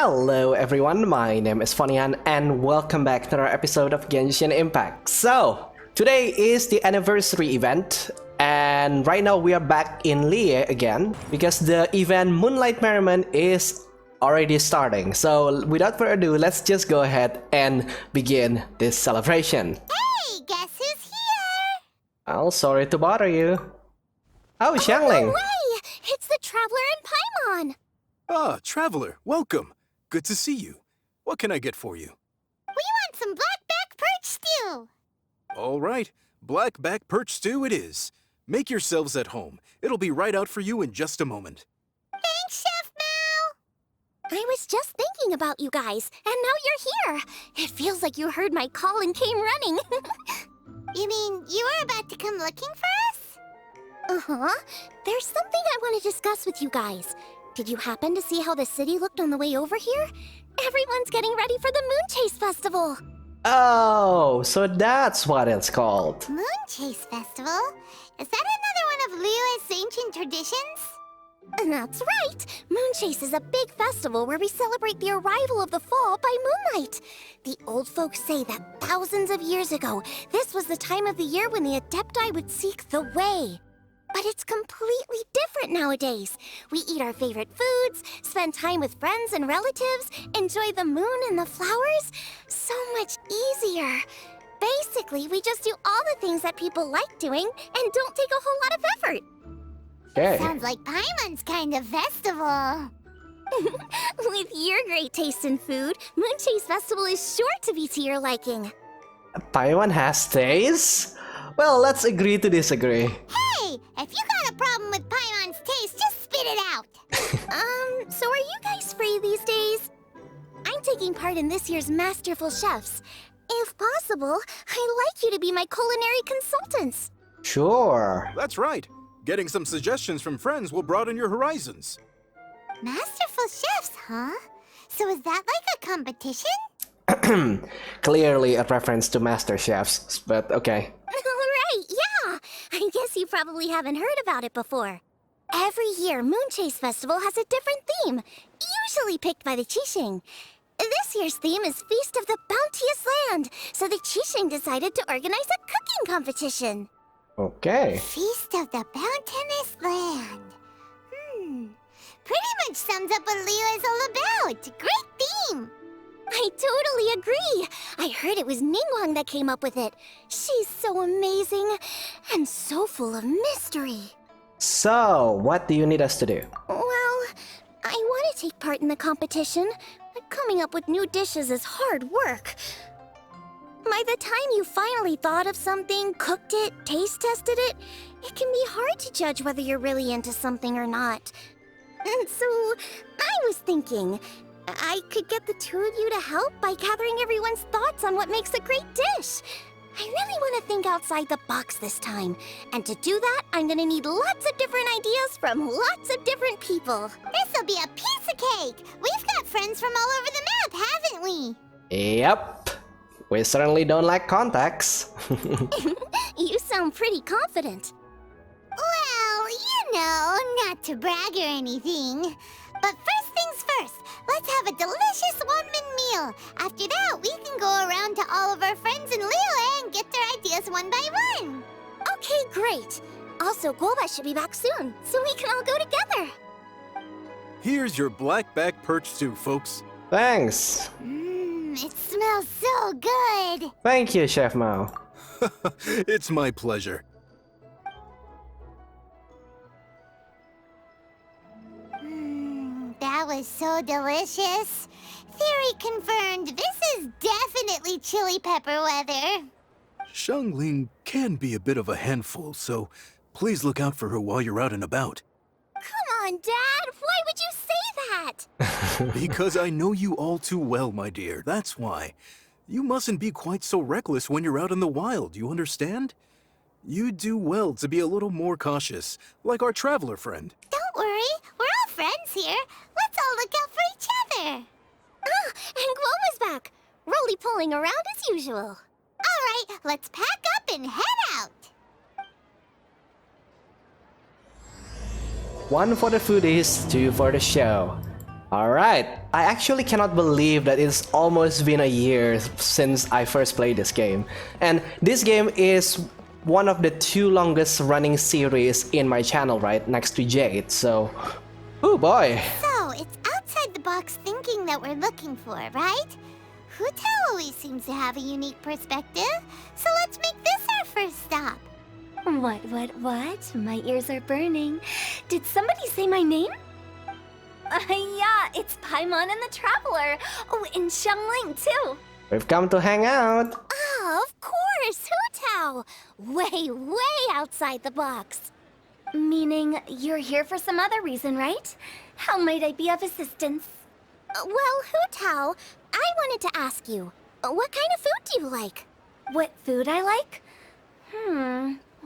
Hello everyone, my name is Fonian and welcome back to another episode of Genshin Impact. So, today is the anniversary event and right now we are back in Lie again because the event Moonlight Merriment is already starting. So, without further ado, let's just go ahead and begin this celebration. Hey, guess who's here? Oh, sorry to bother you. Oh, Xiangling. No way! It's the Traveler and Paimon! Ah, Traveler, welcome. Good to see you. What can I get for you? We want some blackback perch stew! All right, blackback perch stew it is. Make yourselves at home. It'll be right out for you in just a moment. Thanks, Chef Mao! I was just thinking about you guys, and now you're here! It feels like you heard my call and came running. You mean you were about to come looking for us? Uh-huh. There's something I want to discuss with you guys. Did you happen to see how the city looked on the way over here? Everyone's getting ready for the Moon Chase Festival! Oh, so that's what it's called. Moon Chase Festival? Is that another one of Liyue's ancient traditions? That's right! Moon Chase is a big festival where we celebrate the arrival of the fall by moonlight. The old folks say that thousands of years ago, this was the time of the year when the Adepti would seek the way. But it's completely different nowadays. We eat our favorite foods, spend time with friends and relatives, enjoy the moon and the flowers. So much easier. Basically, we just do all the things that people like doing and don't take a whole lot of effort. Okay. Sounds like Paimon's kind of festival. With your great taste in food, Moon Chase Festival is sure to be to your liking. Taiwan has taste? Well, let's agree to disagree. Hey, if you got a problem with Paimon's taste, just spit it out. So are you guys free these days? I'm taking part in this year's Masterful Chefs. If possible, I'd like you to be my culinary consultants. Sure. That's right. Getting some suggestions from friends will broaden your horizons. Masterful Chefs, huh? So is that like a competition? Clearly a reference to Master Chefs, but okay. Right, yeah! I guess you probably haven't heard about it before. Every year, Moon Chase Festival has a different theme, usually picked by the Qixing. This year's theme is Feast of the Bounteous Land, so the Qixing decided to organize a cooking competition. Okay. Feast of the Bounteous Land. Pretty much sums up what Liyue is all about. Great theme! I totally agree. I heard it was Ningguang that came up with it. She's so amazing and so full of mystery. So, what do you need us to do? Well, I want to take part in the competition, but coming up with new dishes is hard work. By the time you finally thought of something, cooked it, taste tested it, it can be hard to judge whether you're really into something or not. And so, I was thinking, I could get the two of you to help by gathering everyone's thoughts on what makes a great dish. I really want to think outside the box this time. And to do that, I'm gonna need lots of different ideas from lots of different people. This'll be a piece of cake! We've got friends from all over the map, haven't we? Yep. We certainly don't lack contacts. You sound pretty confident. Well, you know, not to brag or anything. But first things first, let's have a delicious one-man meal. After that, we can go around to all of our friends in Liyue and get their ideas one by one. Okay, great. Also, Golbat should be back soon, so we can all go together. Here's your blackback perch stew, folks. Thanks. It smells so good. Thank you, Chef Mao. It's my pleasure. That was so delicious. Theory confirmed, this is definitely chili pepper weather. Xiangling can be a bit of a handful, so please look out for her while you're out and about. Come on, Dad. Why would you say that? Because I know you all too well, my dear. That's why. You mustn't be quite so reckless when you're out in the wild, you understand? You do well to be a little more cautious, like our traveler friend. Don't worry. We're all friends here. Let's all look out for each other. Ah, and Guoma's back. Roly-poling around as usual. All right, let's pack up and head out. One for the foodies, two for the show. Alright, I actually cannot believe that it's almost been a year since I first played this game. And this game is one of the 2 longest running series in my channel, right? Next to Jade, so... Oh boy! So, it's outside the box thinking that we're looking for, right? Hutao always seems to have a unique perspective, so let's make this our first stop. What? My ears are burning. Did somebody say my name? Yeah, it's Paimon and the Traveler. Oh, and Xiangling too. We've come to hang out! Oh, of course, Hutao! Way outside the box. Meaning you're here for some other reason, right? How might I be of assistance? Well, Hutao, I wanted to ask you, what kind of food do you like? What food I like?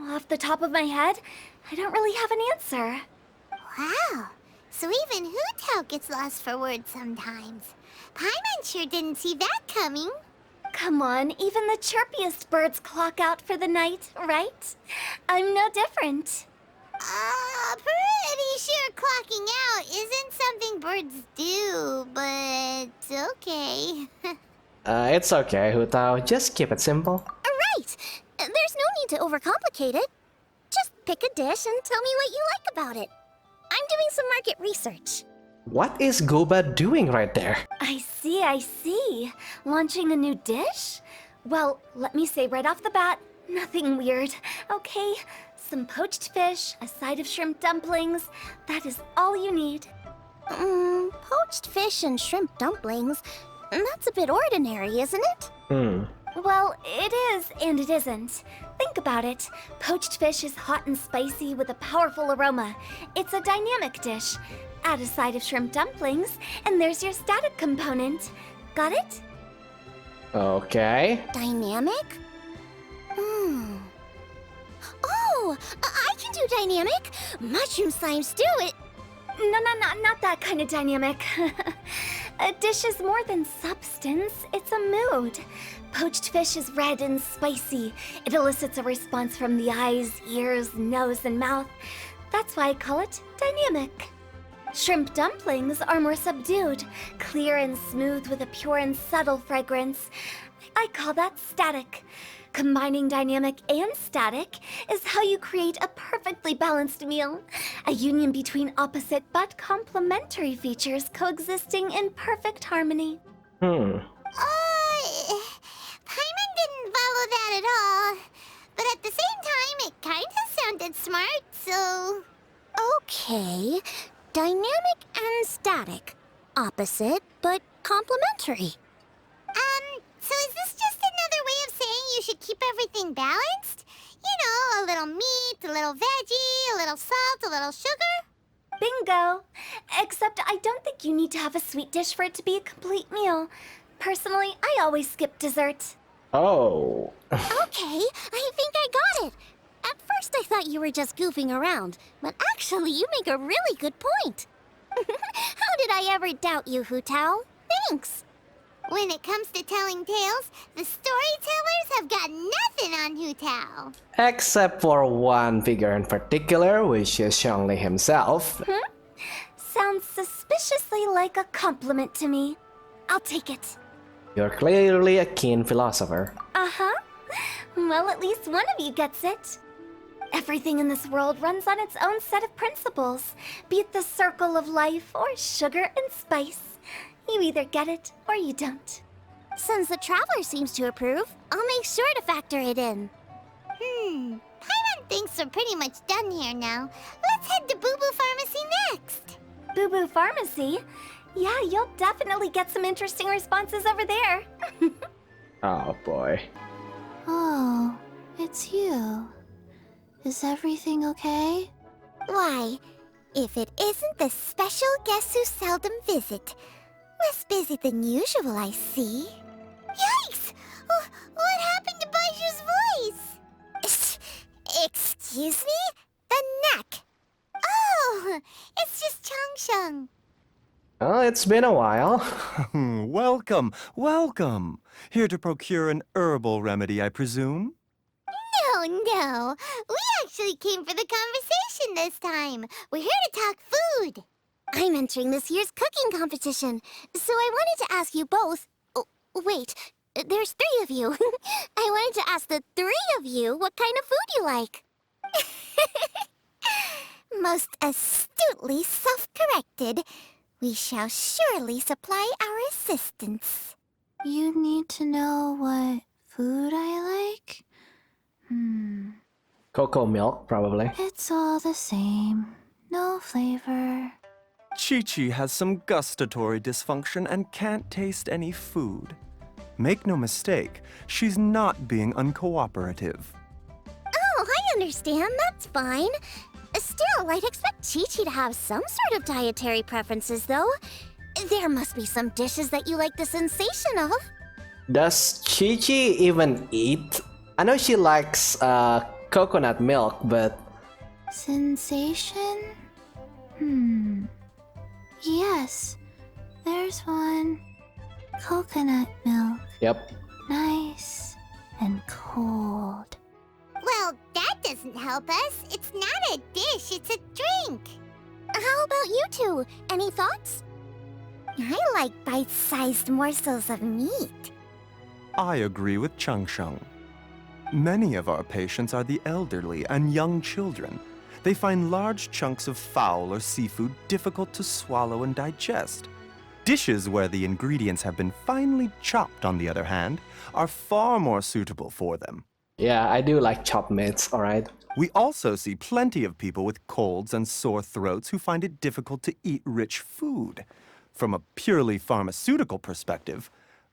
Off the top of my head, I don't really have an answer. Wow, so even Hutao gets lost for words sometimes. Paimon sure didn't see that coming. Come on, even the chirpiest birds clock out for the night, right? I'm no different. Pretty sure clocking out isn't something birds do, but okay. It's okay, Hutao. Just keep it simple. Right! There's no need to overcomplicate it. Just pick a dish and tell me what you like about it. I'm doing some market research. What is Goba doing right there? I see. Launching a new dish? Well, let me say right off the bat, nothing weird, okay? Some poached fish, a side of shrimp dumplings. That is all you need. Poached fish and shrimp dumplings. That's a bit ordinary, isn't it? Well, it is and it isn't. Think about it. Poached fish is hot and spicy with a powerful aroma. It's a dynamic dish. Add a side of shrimp dumplings, and there's your static component. Got it? Okay. Dynamic? Oh, I can do dynamic. Mushroom slime stew it. No, not that kind of dynamic. A dish is more than substance, it's a mood. Poached fish is red and spicy. It elicits a response from the eyes, ears, nose, and mouth. That's why I call it dynamic. Shrimp dumplings are more subdued, clear and smooth with a pure and subtle fragrance. I call that static. Combining dynamic and static is how you create a perfectly balanced meal. A union between opposite but complementary features coexisting in perfect harmony. Paimon didn't follow that at all. But at the same time, it kinda sounded smart, so... Okay, dynamic and static. Opposite, but complementary. So is this just another way of saying you should keep everything balanced? You know, a little meat, a little veggie, a little salt, a little sugar? Bingo! Except I don't think you need to have a sweet dish for it to be a complete meal. Personally, I always skip dessert. Oh. Okay, I think I got it. At first I thought you were just goofing around, but actually you make a really good point. How did I ever doubt you, Hutao? Thanks. When it comes to telling tales, the storytellers have got nothing on Hutao. Except for one figure in particular, which is Xiangli himself. Sounds suspiciously like a compliment to me. I'll take it. You're clearly a keen philosopher. Uh-huh. Well, at least one of you gets it. Everything in this world runs on its own set of principles, be it the circle of life or sugar and spice. You either get it or you don't. Since the Traveler seems to approve, I'll make sure to factor it in. Paimon thinks we're pretty much done here now. Let's head to Boo Boo Pharmacy next. Boo Boo Pharmacy? Yeah, you'll definitely get some interesting responses over there. Oh boy. Oh, it's you. Is everything okay? Why, if it isn't the special guests who seldom visit. Less busy than usual, I see. Yikes! What happened to Baiju's voice? Excuse me? The neck. Oh, it's just Changsheng. Oh, it's been a while. Welcome. Here to procure an herbal remedy, I presume? No. We actually came for the conversation this time. We're here to talk food. I'm entering this year's cooking competition, so I wanted to ask you both. Oh, wait, there's 3 of you. I wanted to ask the 3 of you what kind of food you like. Most astutely self-corrected. We shall surely supply our assistance. You need to know what food I like? Cocoa milk, probably. It's all the same. No flavor. Chi-Chi has some gustatory dysfunction and can't taste any food. Make no mistake, she's not being uncooperative. Oh, I understand. That's fine. Still, I'd expect Chi-Chi to have some sort of dietary preferences, though. There must be some dishes that you like the sensation of. Does Chi-Chi even eat? I know she likes coconut milk, but... Sensation? Yes, there's one. Coconut milk. Yep. Nice and cold. Well, that doesn't help us. It's not a dish, it's a drink. How about you two? Any thoughts? I like bite-sized morsels of meat. I agree with Chung Sheng. Many of our patients are the elderly and young children. They find large chunks of fowl or seafood difficult to swallow and digest. Dishes where the ingredients have been finely chopped, on the other hand, are far more suitable for them. Yeah, I do like chopped meats, alright? We also see plenty of people with colds and sore throats who find it difficult to eat rich food. From a purely pharmaceutical perspective,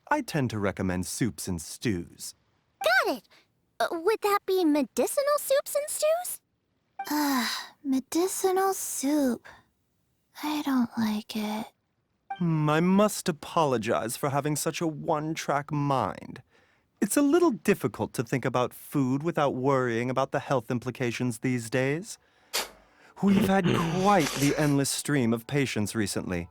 I tend to recommend soups and stews. Got it. Would that be medicinal soups and stews? Medicinal soup. I don't like it. I must apologize for having such a one-track mind. It's a little difficult to think about food without worrying about the health implications these days. We've had quite the endless stream of patients recently.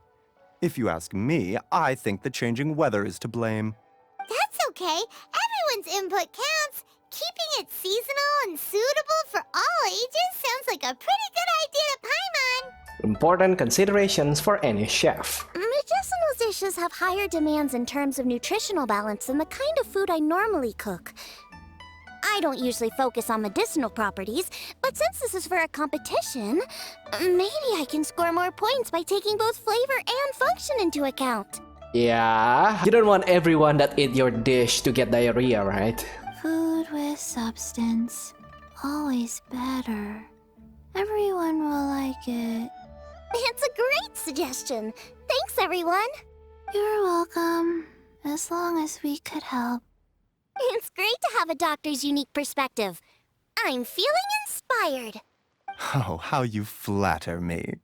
If you ask me, I think the changing weather is to blame. That's okay. Everyone's input counts. Keeping it seasonal and suitable for all ages sounds like a pretty good idea to Paimon. Important considerations for any chef. Medicinal dishes have higher demands in terms of nutritional balance than the kind of food I normally cook. I don't usually focus on medicinal properties, but since this is for a competition, maybe I can score more points by taking both flavor and function into account. Yeah, you don't want everyone that eat your dish to get diarrhea, right? Food with substance. Always better. Everyone will like it. It's a great suggestion. Thanks, everyone. You're welcome. As long as we could help. It's great to have a doctor's unique perspective. I'm feeling inspired. Oh, how you flatter me.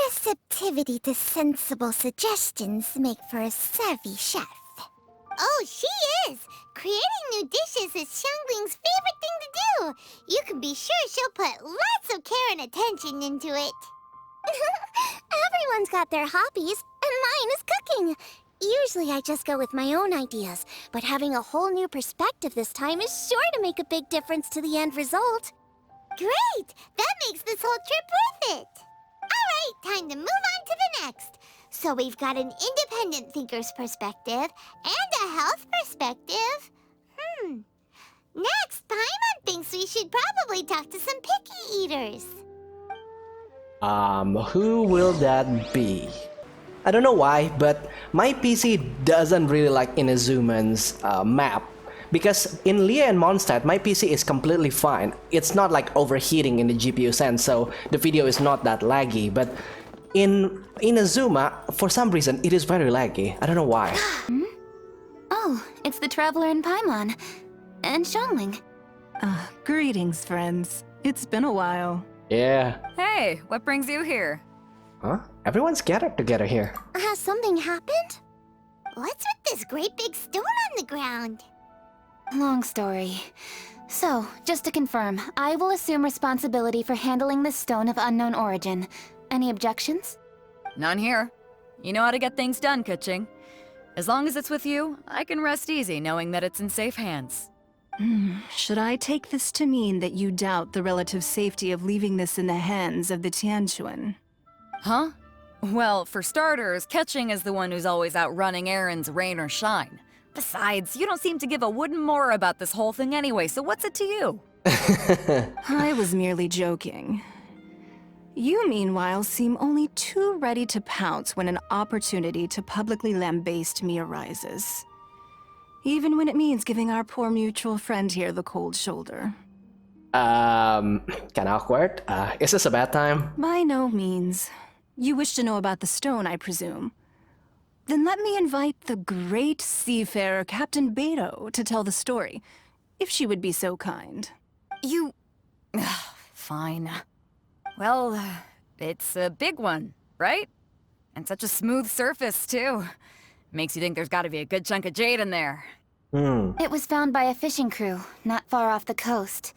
Receptivity to sensible suggestions make for a savvy chef. Oh, she is! Creating new dishes is Xiangling's favorite thing to do. You can be sure she'll put lots of care and attention into it. Everyone's got their hobbies, and mine is cooking. Usually I just go with my own ideas, but having a whole new perspective this time is sure to make a big difference to the end result. Great! That makes this whole trip worth it! Alright, time to move on to the next. So we've got an independent thinker's perspective and a health perspective. Next, Paimon thinks we should probably talk to some picky eaters. Who will that be? I don't know why, but my PC doesn't really like Inazuman's map. Because in Leah and Mondstadt, my PC is completely fine. It's not like overheating in the GPU sense, so the video is not that laggy. But in Inazuma, for some reason, it is very laggy. I don't know why. Oh, it's the traveler in Paimon. And Xiangling. Greetings, friends. It's been a while. Yeah. Hey, what brings you here? Huh? Everyone's gathered together here. Has something happened? What's with this great big stone on the ground? Long story. So, just to confirm, I will assume responsibility for handling this stone of unknown origin. Any objections? None here. You know how to get things done, Kuching. As long as it's with you, I can rest easy knowing that it's in safe hands. Should I take this to mean that you doubt the relative safety of leaving this in the hands of the Tianquan? Huh? Well, for starters, Ketching is the one who's always out running errands, rain or shine. Besides, you don't seem to give a wooden more about this whole thing anyway, so what's it to you? I was merely joking. You, meanwhile, seem only too ready to pounce when an opportunity to publicly lambaste me arises. Even when it means giving our poor mutual friend here the cold shoulder. Kinda awkward. Is this a bad time? By no means. You wish to know about the stone, I presume. Then let me invite the great seafarer Captain Beto to tell the story, if she would be so kind. You... Fine. Well, it's a big one, right? And such a smooth surface, too. Makes you think there's gotta be a good chunk of jade in there. It was found by a fishing crew, not far off the coast.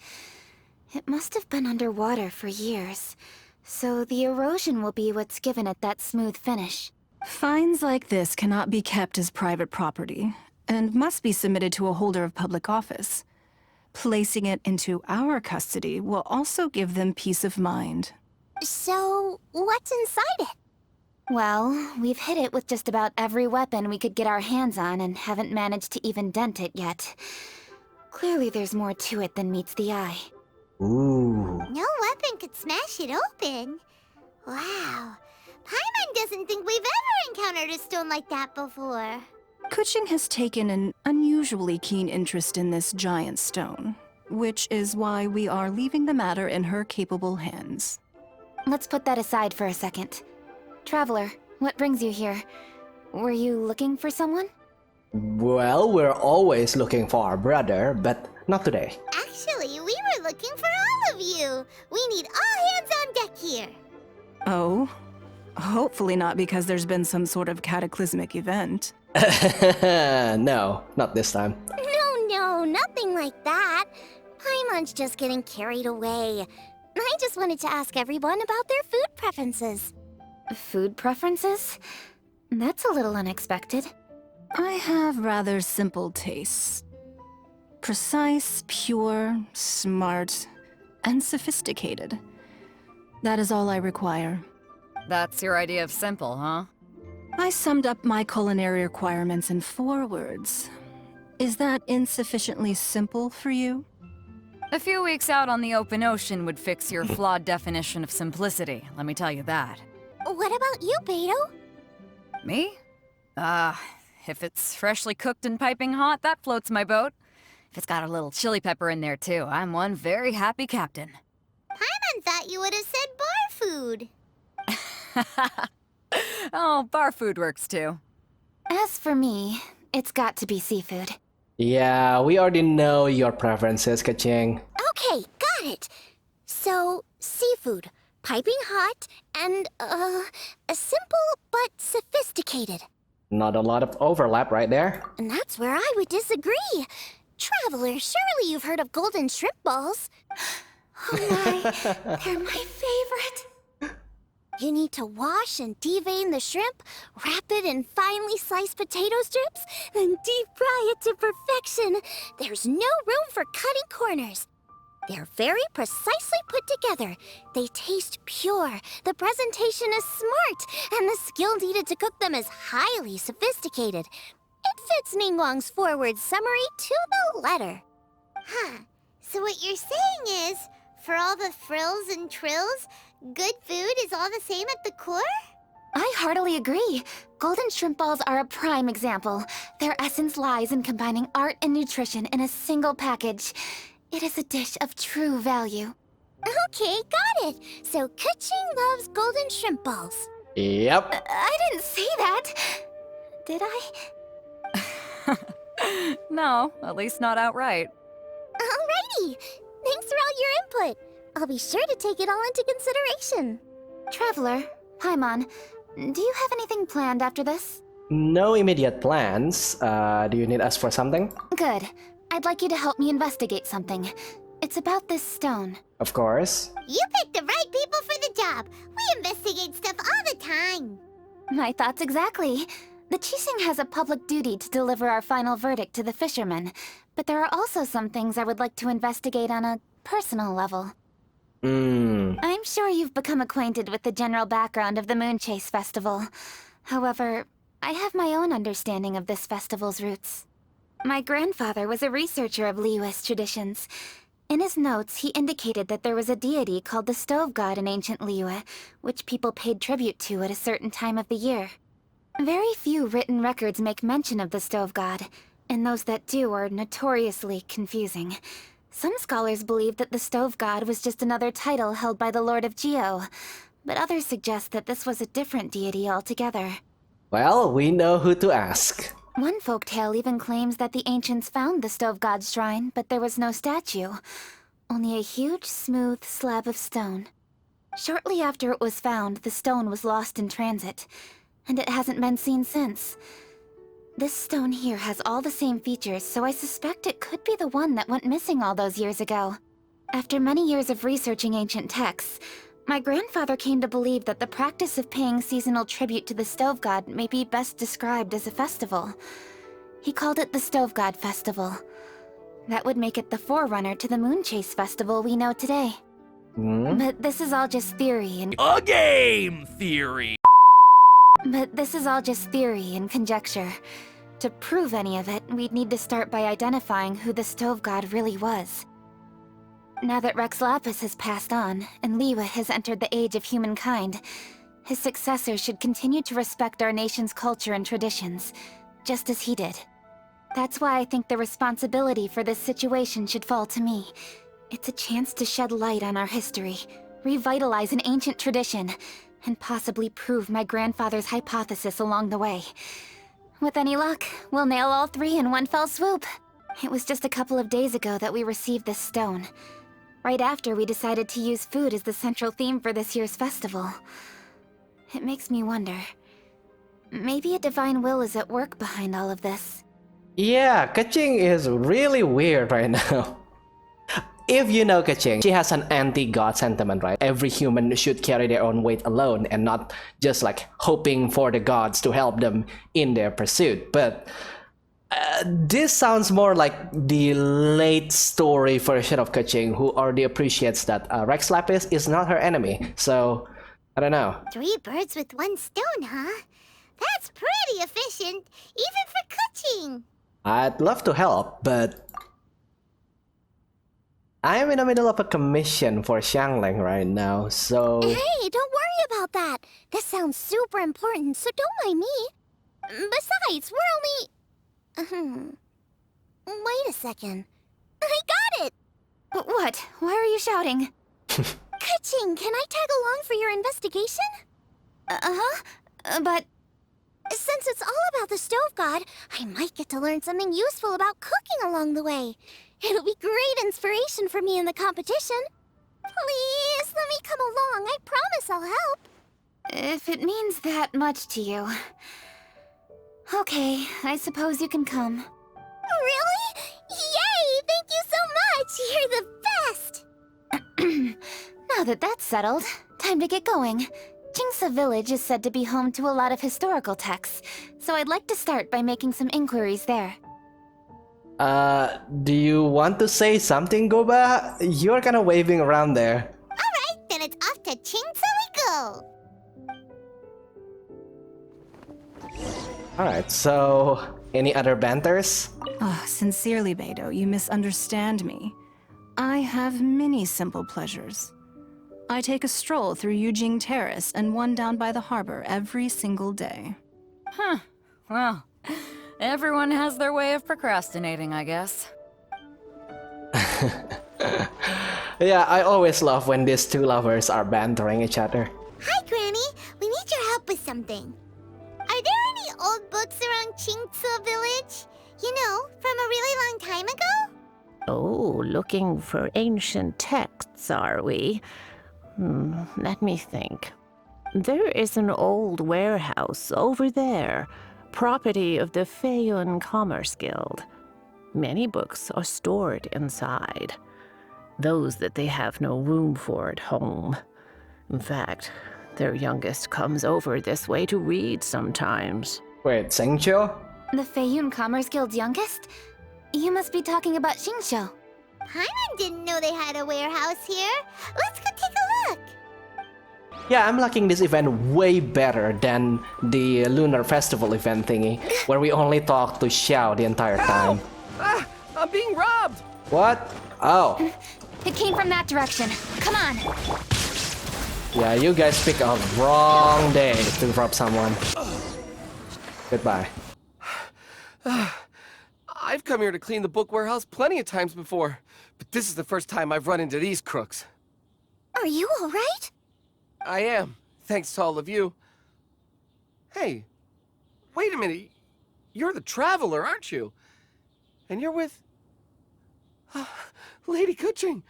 It must have been underwater for years, so the erosion will be what's given it that smooth finish. Finds like this cannot be kept as private property, and must be submitted to a holder of public office. Placing it into our custody will also give them peace of mind. So, what's inside it? Well, we've hit it with just about every weapon we could get our hands on and haven't managed to even dent it yet. Clearly there's more to it than meets the eye. Ooh. No weapon could smash it open. Wow. Paimon doesn't think we've ever encountered a stone like that before. Kuching has taken an unusually keen interest in this giant stone, which is why we are leaving the matter in her capable hands. Let's put that aside for a second. Traveler, what brings you here? Were you looking for someone? Well, we're always looking for our brother, but not today. Actually, we were looking for all of you. We need all hands on deck here. Oh? Hopefully not because there's been some sort of cataclysmic event. No, not this time. No, nothing like that. Paimon's just getting carried away. I just wanted to ask everyone about their food preferences. Food preferences? That's a little unexpected. I have rather simple tastes. Precise, pure, smart, and sophisticated. That is all I require. That's your idea of simple, huh? I summed up my culinary requirements in 4 words. Is that insufficiently simple for you? A few weeks out on the open ocean would fix your flawed definition of simplicity, let me tell you that. What about you, Beto? Me? If it's freshly cooked and piping hot, that floats my boat. If it's got a little chili pepper in there too, I'm one very happy captain. Paimon thought you would have said bar food. Oh, bar food works too. As for me, it's got to be seafood. Yeah, we already know your preferences, Kaching. Okay, got it. So, seafood, piping hot, and, simple but sophisticated. Not a lot of overlap right there. And that's where I would disagree. Traveler, surely you've heard of golden shrimp balls. Oh my, they're my favorite. You need to wash and devein the shrimp, wrap it in finely sliced potato strips, then deep fry it to perfection. There's no room for cutting corners. They're very precisely put together. They taste pure, the presentation is smart, and the skill needed to cook them is highly sophisticated. It fits Ningguang's forward summary to the letter. Huh. So what you're saying is, for all the frills and trills, good food is all the same at the core? I heartily agree. Golden shrimp balls are a prime example. Their essence lies in combining art and nutrition in a single package. It is a dish of true value. Okay, got it. So Kuching loves golden shrimp balls. Yep. I didn't say that. Did I? No, at least not outright. Alrighty. Thanks for all your input. I'll be sure to take it all into consideration. Traveler, Paimon, do you have anything planned after this? No immediate plans. Do you need us for something? Good. I'd like you to help me investigate something. It's about this stone. Of course. You picked the right people for the job. We investigate stuff all the time. My thoughts exactly. The Qixing has a public duty to deliver our final verdict to the fishermen, but there are also some things I would like to investigate on a personal level. I'm sure you've become acquainted with the general background of the Moonchase Festival. However, I have my own understanding of this festival's roots. My grandfather was a researcher of Liyue's traditions. In his notes, he indicated that there was a deity called the Stove God in ancient Liyue, which people paid tribute to at a certain time of the year. Very few written records make mention of the Stove God, and those that do are notoriously confusing. Some scholars believe that the Stove God was just another title held by the Lord of Geo, but others suggest that this was a different deity altogether. Well, we know who to ask. One folktale even claims that the ancients found the Stove God's shrine, but there was no statue, only a huge, smooth slab of stone. Shortly after it was found, the stone was lost in transit, and it hasn't been seen since. This stone here has all the same features, so I suspect it could be the one that went missing all those years ago. After many years of researching ancient texts, my grandfather came to believe that the practice of paying seasonal tribute to the Stove God may be best described as a festival. He called it the Stove God Festival. That would make it the forerunner to the Moonchase Festival we know today. But this is all just theory and... A game theory! But this is all just theory and conjecture. To prove any of it, we'd need to start by identifying who the Stove God really was. Now that Rex Lapis has passed on, and Liyue has entered the age of humankind, his successor should continue to respect our nation's culture and traditions, just as he did. That's why I think the responsibility for this situation should fall to me. It's a chance to shed light on our history, revitalize an ancient tradition, and possibly prove my grandfather's hypothesis along the way. With any luck, we'll nail all three in one fell swoop. It was just a couple of days ago that we received this stone. Right after we decided to use food as the central theme for this year's festival. It makes me wonder. Maybe a divine will is at work behind all of this. Yeah, Kaching is really weird right now. If you know Kaching, she has an anti-god sentiment, right? Every human should carry their own weight alone and not just like hoping for the gods to help them in their pursuit. But this sounds more like the late story version of Kaching, who already appreciates that Rex Lapis is not her enemy. So, I don't know. 3 birds with 1 stone, huh? That's pretty efficient, even for Kaching. I'd love to help, but I am in the middle of a commission for Xiangling right now, so... Hey, don't worry about that. This sounds super important, so don't mind me. Besides, we're only... Wait a second. I got it! What? Why are you shouting? Kaching, can I tag along for your investigation? But... Since it's all about the Stove God, I might get to learn something useful about cooking along the way. It'll be great inspiration for me in the competition. Please, let me come along. I promise I'll help. If it means that much to you... Okay, I suppose you can come. Really? Yay! Thank you so much! You're the best! Now that that's settled, time to get going. Jingsa Village is said to be home to a lot of historical texts, so I'd like to start by making some inquiries there. Do you want to say something, Goba? You're kind of waving around there. Alright, then it's off to Jingsa we go! Alright, so any other banters? Oh, sincerely, Beidou, you misunderstand me. I have many simple pleasures. I take a stroll through Yujing Terrace and one down by the harbor every single day. Huh. Well, everyone has their way of procrastinating, I guess. Yeah, I always love when these two lovers are bantering each other. Hi, Granny. We need your help with something. Are there any old books around Jingsa Village? You know, from a really long time ago? Oh, looking for ancient texts, are we? Let me think. There is an old warehouse over there, property of the Feiyun Commerce Guild. Many books are stored inside, those that they have no room for at home. In fact, their youngest comes over this way to read sometimes. Wait, Sengcho? The Feiyun Commerce Guild's youngest? You must be talking about Xingqiu. Paimon didn't know they had a warehouse here. Let's go take a look. Yeah, I'm liking this event way better than the Lunar Festival event thingy, where we only talk to Xiao the entire time. Ah, I'm being robbed! What? Oh. It came from that direction. Come on. Yeah, you guys pick a wrong day to rob someone. Goodbye. I've come here to clean the book warehouse plenty of times before, but this is the first time I've run into these crooks. Are you alright? I am, thanks to all of you. Hey, wait a minute. You're the Traveler, aren't you? And you're with... Lady Kuching.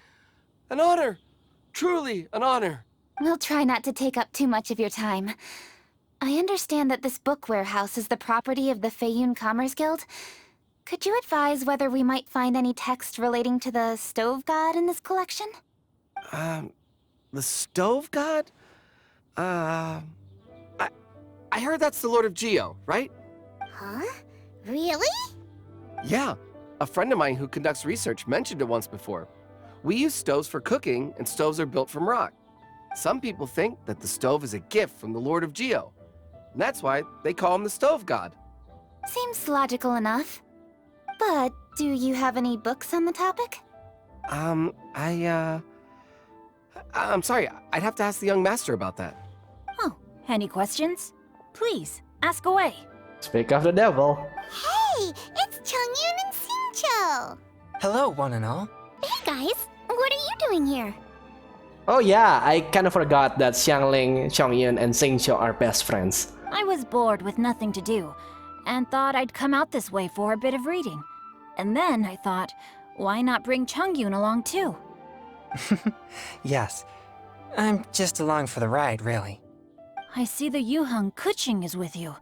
An honor. Truly an honor. We'll try not to take up too much of your time. I understand that this book warehouse is the property of the Feiyun Commerce Guild. Could you advise whether we might find any text relating to the Stove God in this collection? The Stove God? I heard that's the Lord of Geo, right? Huh? Really? Yeah. A friend of mine who conducts research mentioned it once before. We use stoves for cooking, and stoves are built from rock. Some people think that the stove is a gift from the Lord of Geo. And that's why they call him the Stove God. Seems logical enough. But do you have any books on the topic? I'm sorry, I'd have to ask the young master about that. Oh, any questions? Please, ask away. Speak of the devil. Hey, it's Chongyun and Xingqiu. Hello, one and all. Hey guys, what are you doing here? Oh yeah, I kind of forgot that Xiangling, Chongyun, and Xingqiu are best friends. I was bored with nothing to do, and thought I'd come out this way for a bit of reading. And then I thought, why not bring Chongyun along too? Yes. I'm just along for the ride, really. I see the Yuheng Kuching is with you.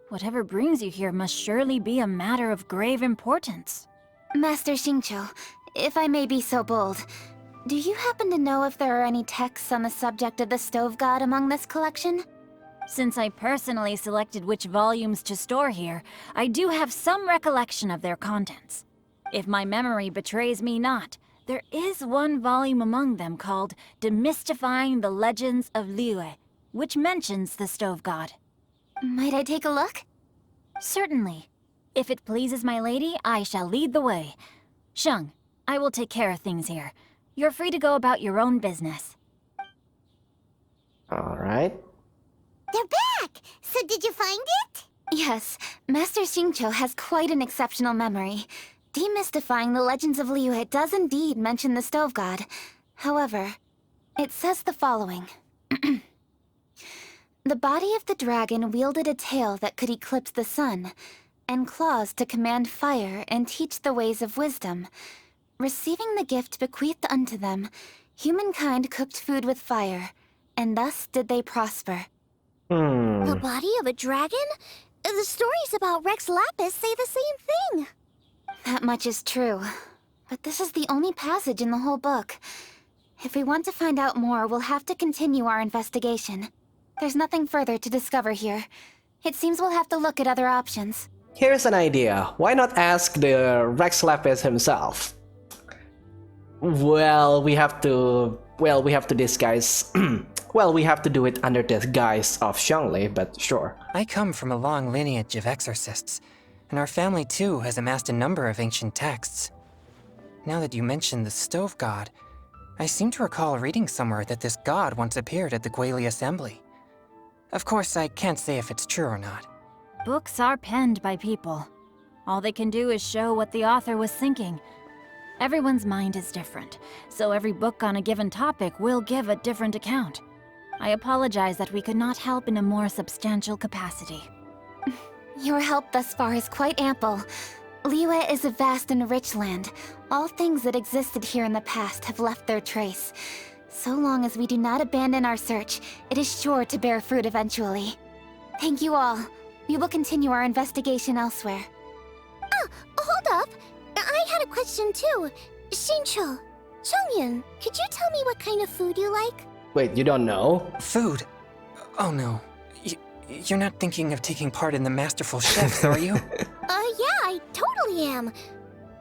Whatever brings you here must surely be a matter of grave importance. Master Xingqiu, if I may be so bold, do you happen to know if there are any texts on the subject of the Stove God among this collection? Since I personally selected which volumes to store here, I do have some recollection of their contents. If my memory betrays me not, there is one volume among them called Demystifying the Legends of Liyue, which mentions the Stove God. Might I take a look? Certainly. If it pleases my lady, I shall lead the way. Sheng, I will take care of things here. You're free to go about your own business. Alright. They're back! So did you find it? Yes, Master Xingqiu has quite an exceptional memory. Demystifying the Legends of Liyue does indeed mention the Stove God. However, it says the following. The body of the dragon wielded a tail that could eclipse the sun, and claws to command fire and teach the ways of wisdom. Receiving the gift bequeathed unto them, humankind cooked food with fire, and thus did they prosper. The body of a dragon? The stories about Rex Lapis say the same thing. That much is true, but this is the only passage in the whole book. If we want to find out more, we'll have to continue our investigation. There's nothing further to discover here. It seems we'll have to look at other options. Here's an idea. Why not ask the Rex Lapis himself? Well, we have to disguise... well, we have to do it under the guise of Xiangli, but sure. I come from a long lineage of exorcists, and our family too has amassed a number of ancient texts. Now that you mention the Stove God, I seem to recall reading somewhere that this god once appeared at the Guili Assembly. Of course, I can't say if it's true or not. Books are penned by people. All they can do is show what the author was thinking. Everyone's mind is different, so every book on a given topic will give a different account. I apologize that we could not help in a more substantial capacity. Your help thus far is quite ample. Liyue is a vast and rich land. All things that existed here in the past have left their trace. So long as we do not abandon our search, it is sure to bear fruit eventually. Thank you all. We will continue our investigation elsewhere. Hold up. I had a question too. Xingqiu, Chongyun, could you tell me what kind of food you like? Wait, you don't know? Food? Oh no. You're not thinking of taking part in the Masterful Chefs, are you? Yeah, I totally am.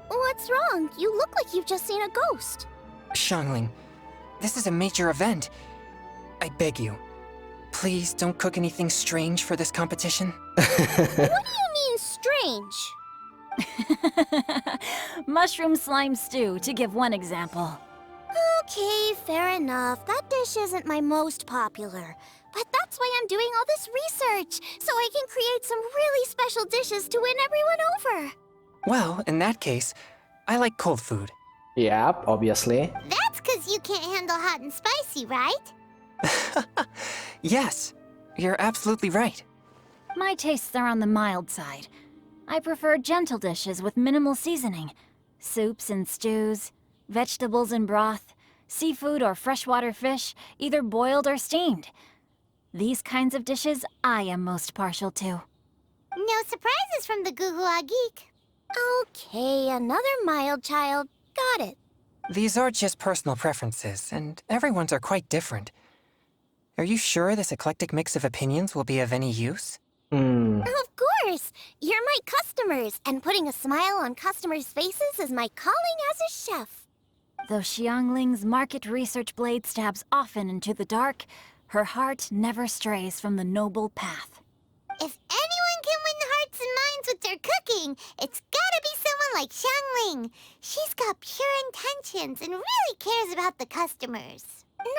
What What's wrong? You look like you've just seen a ghost. Xiangling, this is a major event. I beg you, please don't cook anything strange for this competition. What do you mean, strange? Mushroom slime stew, to give one example. Okay, fair enough. That dish isn't my most popular. But that's why I'm doing all this research, so I can create some really special dishes to win everyone over. Well, in that case, I like cold food. Yep, obviously. That's because you can't handle hot and spicy, right? Yes, you're absolutely right. My tastes are on the mild side. I prefer gentle dishes with minimal seasoning. Soups and stews, vegetables and broth, seafood or freshwater fish, either boiled or steamed. These kinds of dishes I am most partial to. No surprises from the Gugua Geek. Okay, another mild child. Got it. These are just personal preferences, and everyone's are quite different. Are you sure this eclectic mix of opinions will be of any use? Of course! You're my customers, and putting a smile on customers' faces is my calling as a chef. Though Xiangling's market research blade stabs often into the dark, her heart never strays from the noble path. If anyone can win hearts and minds with their cooking, it's gotta be someone like Xiangling. She's got pure intentions and really cares about the customers.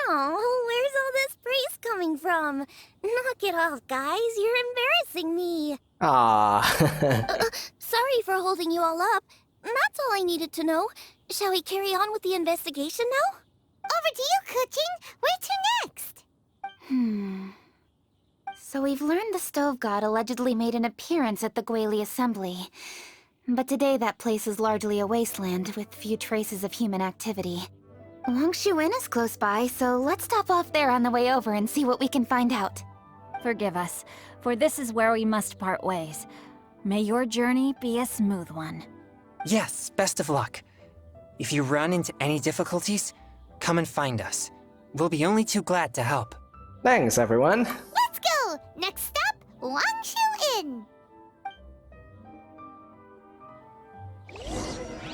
No, where's all this praise coming from? Knock it off, guys. You're embarrassing me. Sorry for holding you all up. That's all I needed to know. Shall we carry on with the investigation now? Over to you, Kuching. Where to next? So we've learned the stove god allegedly made an appearance at the Guili Assembly. But today that place is largely a wasteland with few traces of human activity. Wangshuin is close by, so let's stop off there on the way over and see what we can find out. Forgive us, for this is where we must part ways. May your journey be a smooth one. Yes, best of luck. If you run into any difficulties, come and find us. We'll be only too glad to help. Thanks, everyone. Let's go! Next stop, Wangshuin!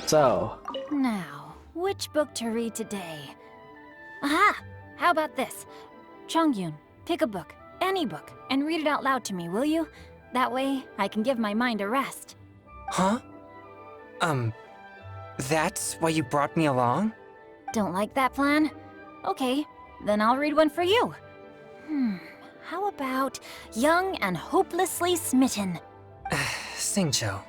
So, Now, which book to read today? Aha! How about this? Chongyun, pick a book, any book, and read it out loud to me, will you? That way, I can give my mind a rest. Huh? That's why you brought me along? Don't like that plan? Okay, then I'll read one for you. How about Young and Hopelessly Smitten? Xingqiu,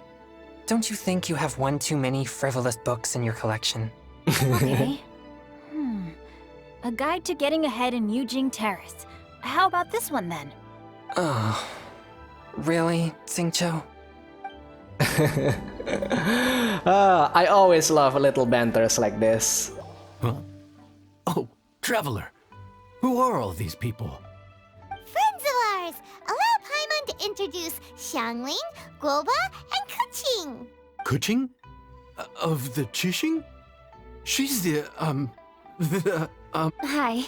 don't you think you have one too many frivolous books in your collection? Okay. A Guide to Getting Ahead in Yujing Terrace. How about this one then? Oh, really, Xingqiu? I always love little banters like this. Huh? Oh, Traveler. Who are all these people? Friends of ours! Allow Paimon to introduce Xiangling, Guoba, and Kuching. Kuching? Of the Chishing? She's Hi.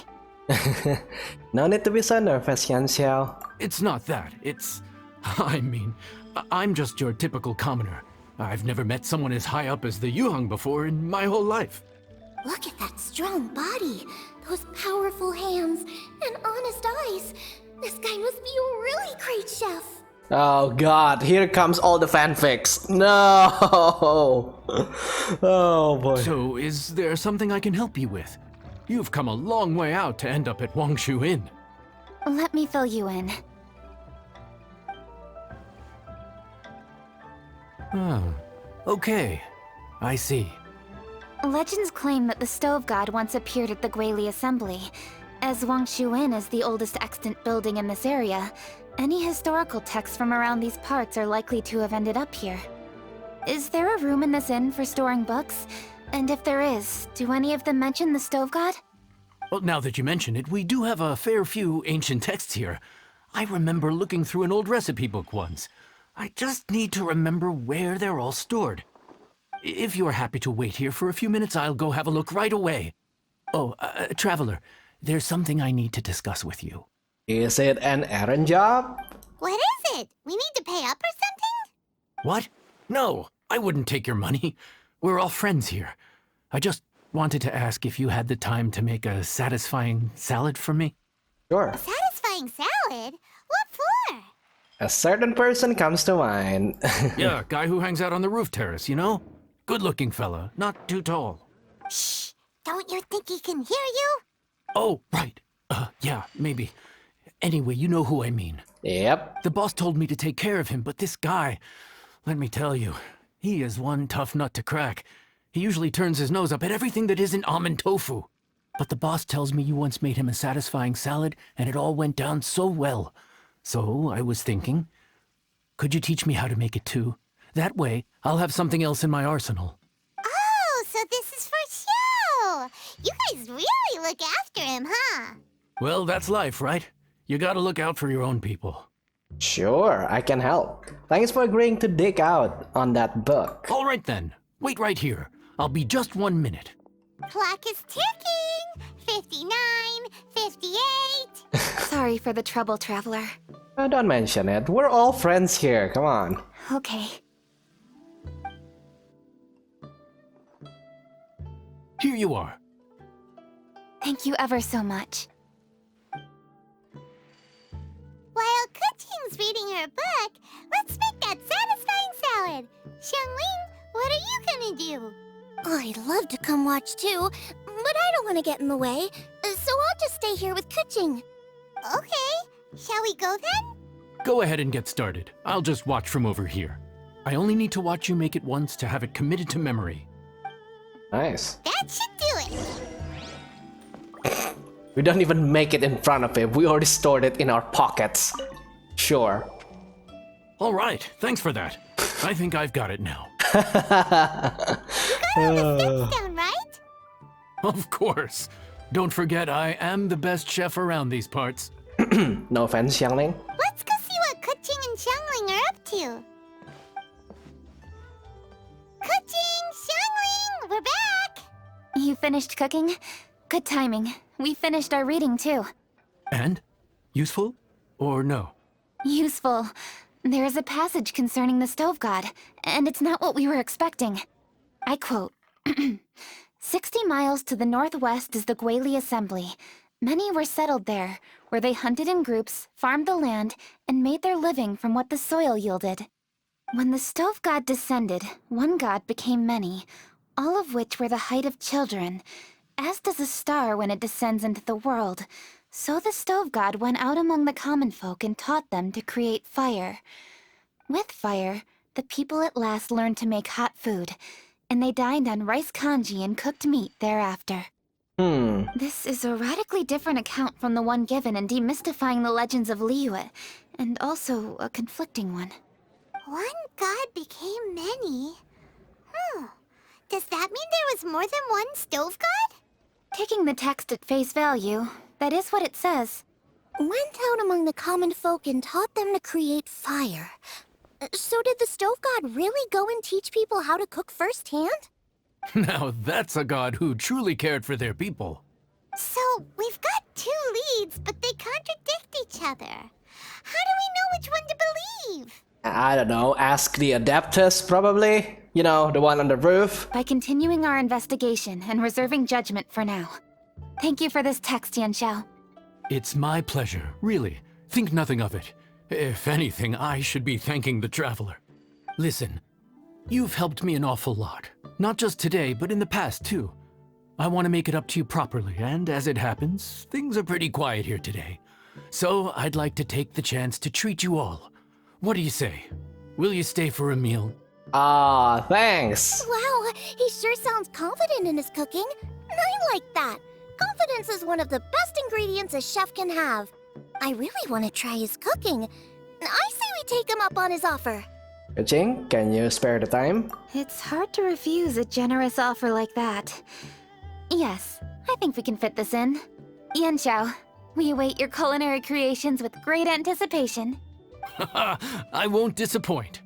No need to be so nervous, Yan Xiao. It's not that. I'm just your typical commoner. I've never met someone as high up as the Yuheng before in my whole life. Look at that strong body, those powerful hands, and honest eyes. This guy must be a really great chef. Oh god, here comes all the fanfics. No! Oh boy. So, is there something I can help you with? You've come a long way out to end up at Wangshu Inn. Let me fill you in. Oh, okay. I see. Legends claim that the stove god once appeared at the Guili Assembly. As Wangshu Inn is the oldest extant building in this area, any historical texts from around these parts are likely to have ended up here. Is there a room in this inn for storing books? And if there is, do any of them mention the stove god? Well, now that you mention it, we do have a fair few ancient texts here. I remember looking through an old recipe book once. I just need to remember where they're all stored. If you're happy to wait here for a few minutes, I'll go have a look right away. Oh, Traveler, there's something I need to discuss with you. Is it an errand job? What is it? We need to pay up or something? What? No, I wouldn't take your money. We're all friends here. I just wanted to ask if you had the time to make a satisfying salad for me? Sure. Satisfying salad? What for? A certain person comes to mind. Yeah, guy who hangs out on the roof terrace, you know? Good-looking fella, not too tall. Shh! Don't you think he can hear you? Oh, right. Yeah, maybe. Anyway, you know who I mean. Yep. The boss told me to take care of him, but this guy, let me tell you, he is one tough nut to crack. He usually turns his nose up at everything that isn't almond tofu. But the boss tells me you once made him a satisfying salad, and it all went down so well. So I was thinking, could you teach me how to make it too? That way, I'll have something else in my arsenal. Oh, so this is for show! You guys really look after him, huh? Well, that's life, right? You gotta look out for your own people. Sure, I can help. Thanks for agreeing to dig out on that book. All right then. Wait right here. I'll be just 1 minute. Clock is ticking! 59, 58... Sorry for the trouble, Traveler. Don't mention it. We're all friends here. Come on. Okay. Here you are. Thank you ever so much. While Kuching's reading her book, let's make that satisfying salad. Xiangling, what are you gonna do? I'd love to come watch too, but I don't want to get in the way, so I'll just stay here with Kuching. Okay, shall we go then? Go ahead and get started. I'll just watch from over here. I only need to watch you make it once to have it committed to memory. Nice. That should do it. We don't even make it in front of him. We already stored it in our pockets. Sure. All right, thanks for that. I think I've got it now. You got all the steps down, right? Of course. Don't forget, I am the best chef around these parts. No offense, Xiangling. Let's go see what Kuching and Xiangling are up to. Kuching, Xiangling, we're back! You finished cooking? Good timing. We finished our reading too. And? Useful? Or no? Useful. There is a passage concerning the stove god, and it's not what we were expecting. I quote, 60 miles to the northwest is the Guili Assembly. Many were settled there, where they hunted in groups, farmed the land, and made their living from what the soil yielded. When the stove god descended, one god became many, all of which were the height of children. As does a star when it descends into the world, so the stove god went out among the common folk and taught them to create fire. With fire, the people at last learned to make hot food, and they dined on rice congee and cooked meat thereafter. This is a radically different account from the one given in Demystifying the Legends of Liyue, and also a conflicting one. One god became many? Does that mean there was more than one stove god? Taking the text at face value, that is what it says. Went out among the common folk and taught them to create fire. So did the stove god really go and teach people how to cook firsthand? Now that's a god who truly cared for their people. So, we've got two leads, but they contradict each other. How do we know which one to believe? I don't know. Ask the Adeptus, probably. You know, the one on the roof. By continuing our investigation and reserving judgment for now. Thank you for this text, Yanxiao. It's my pleasure, really. Think nothing of it. If anything, I should be thanking the Traveler. Listen, you've helped me an awful lot. Not just today, but in the past, too. I want to make it up to you properly, and as it happens, things are pretty quiet here today. So I'd like to take the chance to treat you all. What do you say? Will you stay for a meal? Thanks. Wow, he sure sounds confident in his cooking. I like that. Confidence is one of the best ingredients a chef can have. I really want to try his cooking. I say we take him up on his offer. Kuching, can you spare the time? It's hard to refuse a generous offer like that. Yes, I think we can fit this in. Yanxiao, we await your culinary creations with great anticipation. I won't disappoint.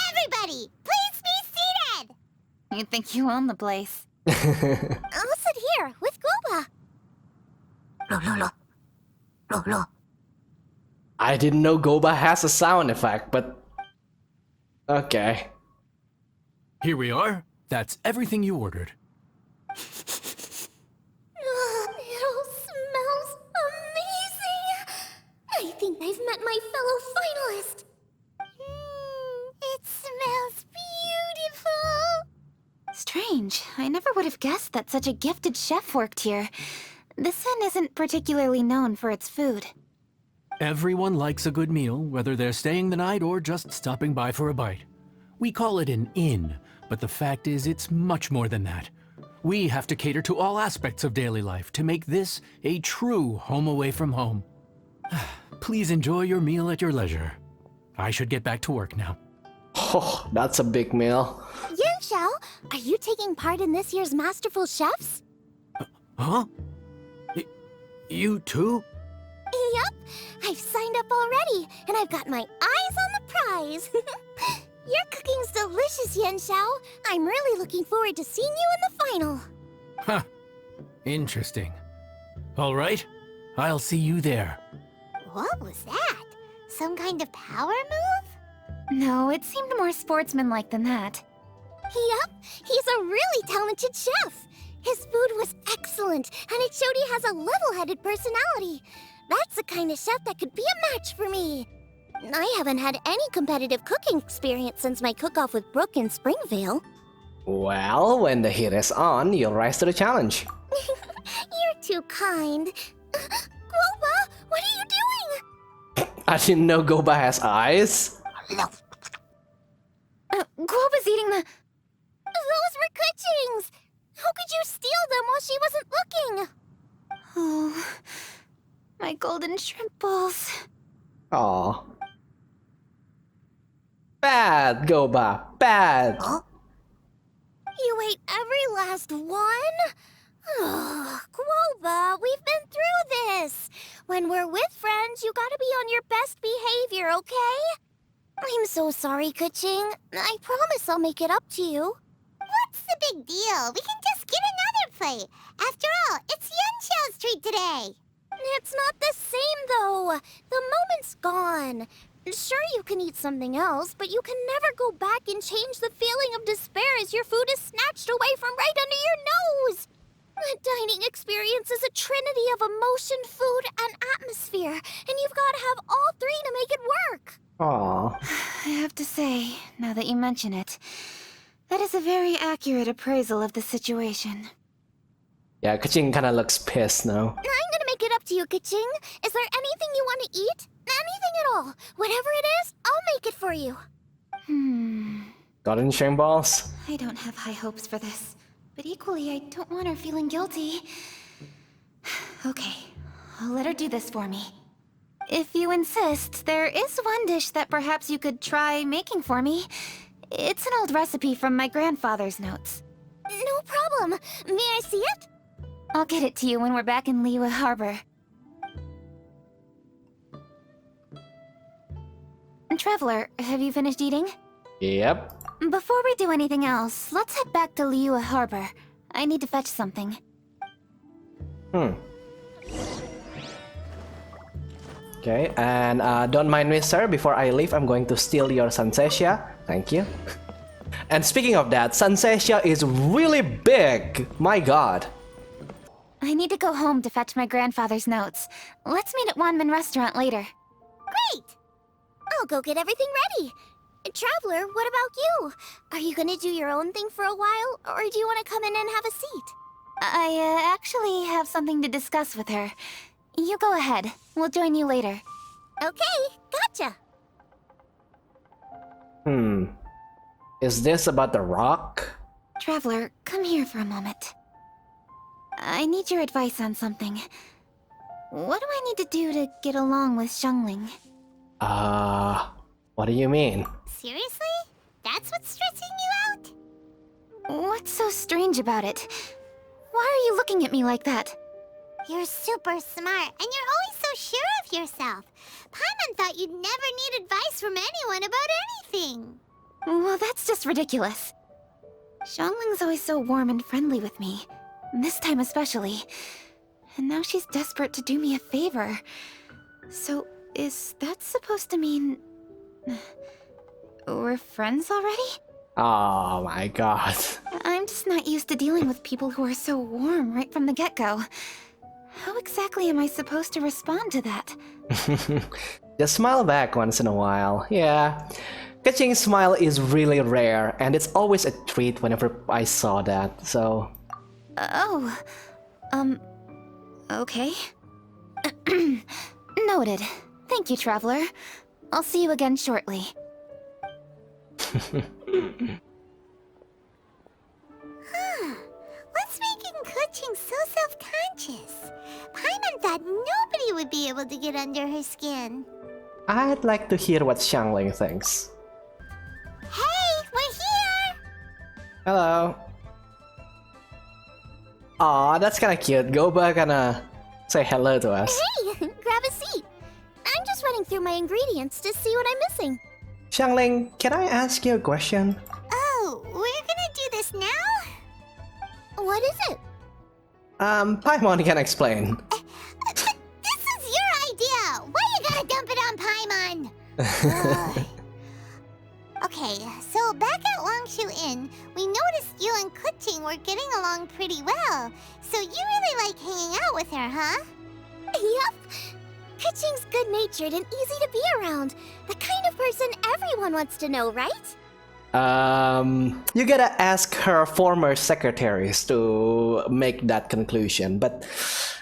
Everybody, please be seated! You think you own the place. I'll sit here with Goba. Lo. I didn't know Goba has a sound effect, but... Okay. Here we are. That's everything you ordered. It all smells amazing! I think I've met my fellow finalist! It smells beautiful! Strange. I never would have guessed that such a gifted chef worked here. This inn isn't particularly known for its food. Everyone likes a good meal, whether they're staying the night or just stopping by for a bite. We call it an inn, but the fact is it's much more than that. We have to cater to all aspects of daily life to make this a true home away from home. Please enjoy your meal at your leisure. I should get back to work now. Oh, that's a big meal. Yan Xiao, are you taking part in this year's Masterful Chefs? Huh? You too? Yup, I've signed up already, and I've got my eyes on the prize. Your cooking's delicious, Yan Xiao. I'm really looking forward to seeing you in the final. Huh. Interesting. All right, I'll see you there. What was that? Some kind of power move? No, it seemed more sportsmanlike than that. Yup, he's a really talented chef. His food was excellent, and it showed he has a level-headed personality. That's the kind of chef that could be a match for me. I haven't had any competitive cooking experience since my cook-off with Brooke in Springvale. Well, when the heat is on, you'll rise to the challenge. You're too kind. Guoba, what are you doing? I didn't know Goba has eyes. Guoba's eating the... Those were Kuching's! How could you steal them while she wasn't looking? Oh, my golden shrimp balls. Aw. Bad, Goba. Bad. Huh? You ate every last one? Ugh, Guoba, we've been through this. When we're with friends, you gotta be on your best behavior, okay? I'm so sorry, Kuching. I promise I'll make it up to you. What's the big deal? We can just get another plate. After all, it's Yan Xiao's treat today. It's not the same, though. The moment's gone. Sure, you can eat something else, but you can never go back and change the feeling of despair as your food is snatched away from right under your nose. The dining experience is a trinity of emotion, food, and atmosphere, and you've got to have all three to make it work. Aw. I have to say, now that you mention it, that is a very accurate appraisal of the situation. Yeah, Kuching kinda looks pissed now. I'm gonna make it up to you, Kuching. Is there anything you want to eat? Anything at all. Whatever it is, I'll make it for you. Golden shrimp balls? I don't have high hopes for this, but equally I don't want her feeling guilty. Okay, I'll let her do this for me. If you insist, there is one dish that perhaps you could try making for me. It's an old recipe from my grandfather's notes. No problem. May I see it? I'll get it to you when we're back in Liyue Harbor. Traveler, have you finished eating? Yep. Before we do anything else, let's head back to Liyue Harbor. I need to fetch something. Okay, and don't mind me, sir. Before I leave, I'm going to steal your Sansesia. Thank you. And speaking of that, Sansesia is really big. My god. I need to go home to fetch my grandfather's notes. Let's meet at Wanmin Restaurant later. Great! I'll go get everything ready. Traveler, what about you? Are you gonna do your own thing for a while, or do you want to come in and have a seat? I actually have something to discuss with her. You go ahead. We'll join you later. Okay, gotcha. Is this about the rock? Traveler, come here for a moment. I need your advice on something. What do I need to do to get along with Xiangling? What do you mean? Seriously? That's what's stressing you out? What's so strange about it? Why are you looking at me like that? You're super smart, and you're always so sure of yourself. Paimon thought you'd never need advice from anyone about anything. Well, that's just ridiculous. Xiangling's always so warm and friendly with me. This time especially. And now she's desperate to do me a favor. So, is that supposed to mean... we're friends already? Oh my god. I'm just not used to dealing with people who are so warm right from the get-go. How exactly am I supposed to respond to that? Just smile back once in a while. Yeah. Kaching's smile is really rare, and it's always a treat whenever I saw that, so... Oh. Okay. Noted. Thank you, Traveler. I'll see you again shortly. What's making Kuching so self-conscious? Paimon thought nobody would be able to get under her skin. I'd like to hear what Xiangling thinks. Hey, we're here! Hello. Aw, that's kinda cute. Goba gonna say hello to us. Hey, grab a seat. I'm just running through my ingredients to see what I'm missing. Xiangling, can I ask you a question? Oh, we're gonna do this now? What is it? Paimon can explain. This is your idea! Why you gotta dump it on Paimon? Ugh. Okay, so back at Longshu Inn, we noticed you and Kuching were getting along pretty well. So you really like hanging out with her, huh? Yep. Kuching's good-natured and easy to be around. The kind of person everyone wants to know, right? You gotta ask her former secretaries to make that conclusion, but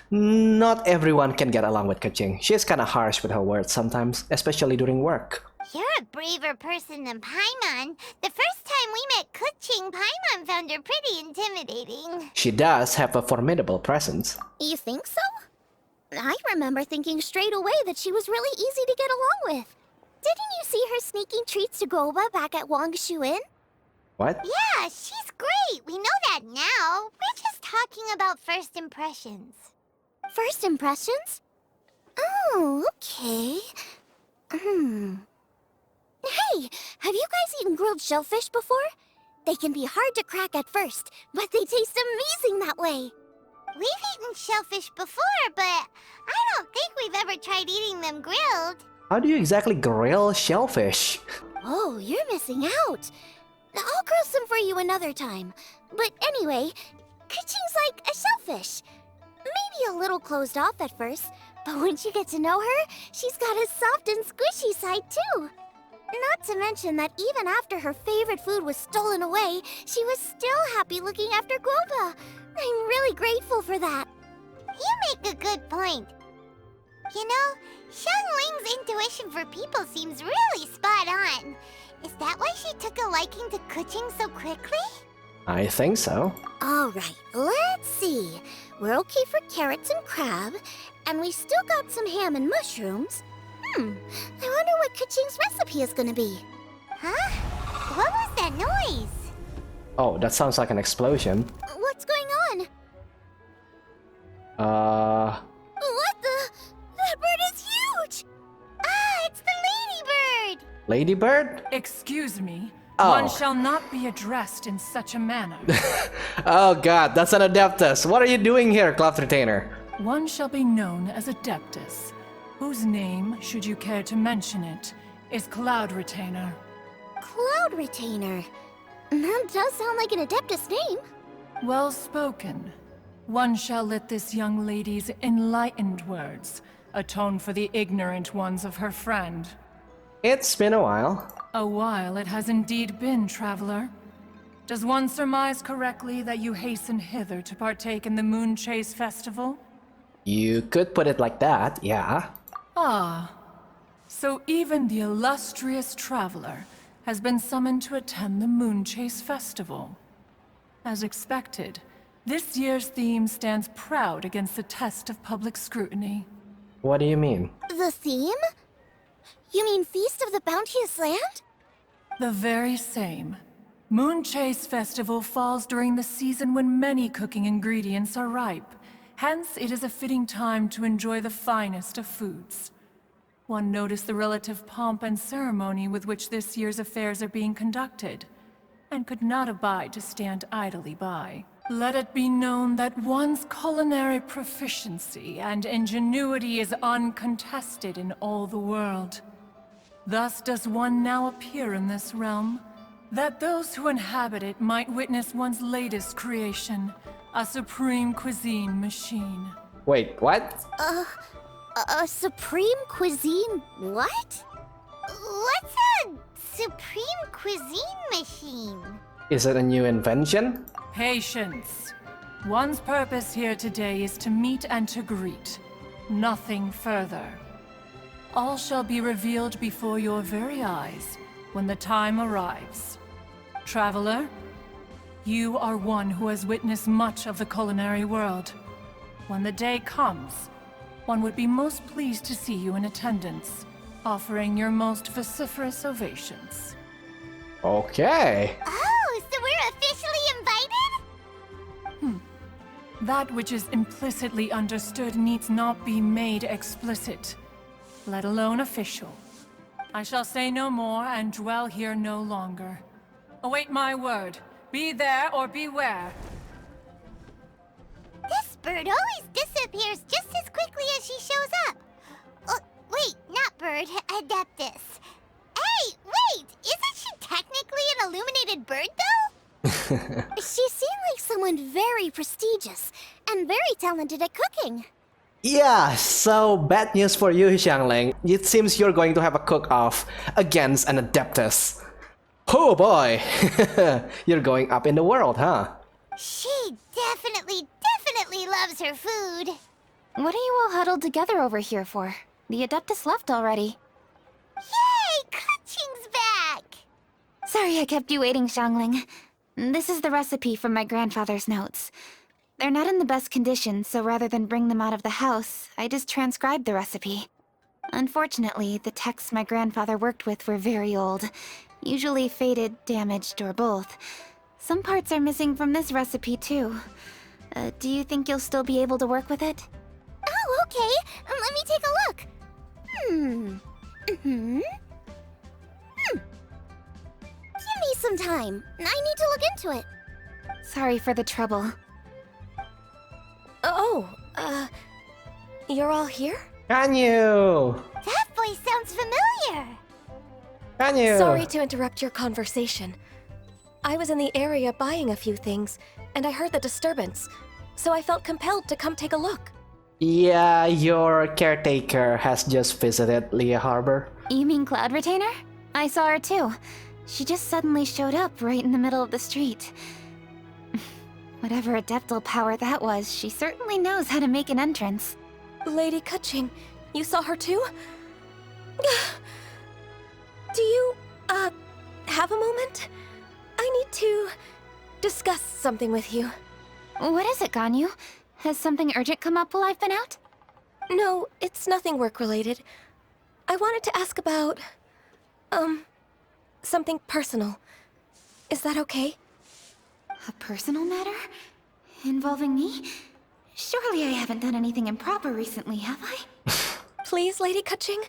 not everyone can get along with Kuching. She's kinda harsh with her words sometimes, especially during work. You're a braver person than Paimon. The first time we met Kuching, Paimon found her pretty intimidating. She does have a formidable presence. You think so? I remember thinking straight away that she was really easy to get along with. Didn't you see her sneaking treats to Goba back at Wangshu Inn? What? Yeah, she's great. We know that now. We're just talking about first impressions. First impressions? Oh, okay. Hey, have you guys eaten grilled shellfish before? They can be hard to crack at first, but they taste amazing that way. We've eaten shellfish before, but I don't think we've ever tried eating them grilled. How do you exactly grill shellfish? Oh, you're missing out. I'll grill some for you another time. But anyway, Kuching's like a shellfish. Maybe a little closed off at first, but once you get to know her, she's got a soft and squishy side too. Not to mention that even after her favorite food was stolen away, she was still happy looking after Guoba. I'm really grateful for that. You make a good point. You know, Xiangling's intuition for people seems really spot on. Is that why she took a liking to Kuching so quickly? I think so. Alright, let's see. We're okay for carrots and crab, and we still got some ham and mushrooms. I wonder what Kuching's recipe is gonna be. Huh? What was that noise? Oh, that sounds like an explosion. What's going on? What the? That bird is huge! Ah, it's the ladybird! Ladybird? Excuse me. Oh. One shall not be addressed in such a manner. Oh god, that's an Adeptus. What are you doing here, Cloth Retainer? One shall be known as Adeptus, whose name, should you care to mention it, is Cloud Retainer. Cloud Retainer. That does sound like an Adeptus name. Well spoken. One shall let this young lady's enlightened words atone for the ignorant ones of her friend. It's been a while. A while it has indeed been, traveler. Does one surmise correctly that you hasten hither to partake in the Moon Chase Festival? You could put it like that, yeah. Ah, so even the illustrious traveler has been summoned to attend the Moon Chase Festival. As expected, this year's theme stands proud against the test of public scrutiny. What do you mean? The theme? You mean Feast of the Bounteous Land? The very same. Moon Chase Festival falls during the season when many cooking ingredients are ripe. Hence, it is a fitting time to enjoy the finest of foods. One noticed the relative pomp and ceremony with which this year's affairs are being conducted, and could not abide to stand idly by. Let it be known that one's culinary proficiency and ingenuity is uncontested in all the world. Thus does one now appear in this realm, That those who inhabit it might witness one's latest creation, a supreme cuisine machine. Wait, what? A supreme cuisine what? What's a supreme cuisine machine? Is it a new invention? Patience. One's purpose here today is to meet and to greet. Nothing further. All shall be revealed before your very eyes when the time arrives. Traveler, you are one who has witnessed much of the culinary world. When the day comes, one would be most pleased to see you in attendance, offering your most vociferous ovations. Okay. Oh, so we're officially invited? That which is implicitly understood needs not be made explicit, let alone official. I shall say no more and dwell here no longer. Await my word. Be there or beware. This bird always disappears just as quickly as she shows up. Oh, wait, not bird, Adeptus. Hey, wait! Isn't she technically an illuminated bird, though? She seemed like someone very prestigious and very talented at cooking. Yeah, so bad news for you, Xiangling. It seems you're going to have a cook-off against an Adeptus. Oh boy! You're going up in the world, huh? She definitely loves her food. What are you all huddled together over here for? The Adeptus left already. Yay! Kaching's back! Sorry I kept you waiting, Xiangling. This is the recipe from my grandfather's notes. They're not in the best condition, so rather than bring them out of the house, I just transcribed the recipe. Unfortunately, the texts my grandfather worked with were very old. Usually faded, damaged, or both. Some parts are missing from this recipe, too. Do you think you'll still be able to work with it? Oh, okay. Let me take a look. Give me some time. I need to look into it. Sorry for the trouble. You're all here? Ganyu! That voice sounds familiar. Ganyu! Sorry to interrupt your conversation. I was in the area buying a few things, and I heard the disturbance, so I felt compelled to come take a look. Yeah, your caretaker has just visited Lea Harbor. You mean Cloud Retainer? I saw her too. She just suddenly showed up right in the middle of the street. Whatever adeptal power that was, she certainly knows how to make an entrance. Lady Kaching, you saw her too? Do you, have a moment? I need to discuss something with you. What is it, Ganyu? Has something urgent come up while I've been out? No, it's nothing work-related. I wanted to ask about, something personal. Is that okay? A personal matter? Involving me? Surely I haven't done anything improper recently, have I? Please, Lady Kaching?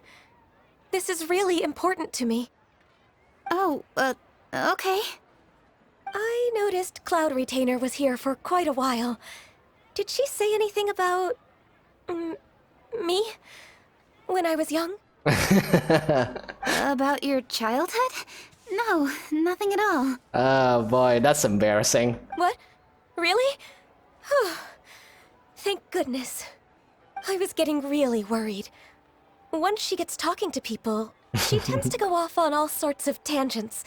This is really important to me. Oh, okay. I noticed Cloud Retainer was here for quite a while. Did she say anything about... me? When I was young? About your childhood? No, nothing at all. Oh boy, that's embarrassing. What? Really? Whew. Thank goodness. I was getting really worried. Once she gets talking to people, she tends to go off on all sorts of tangents.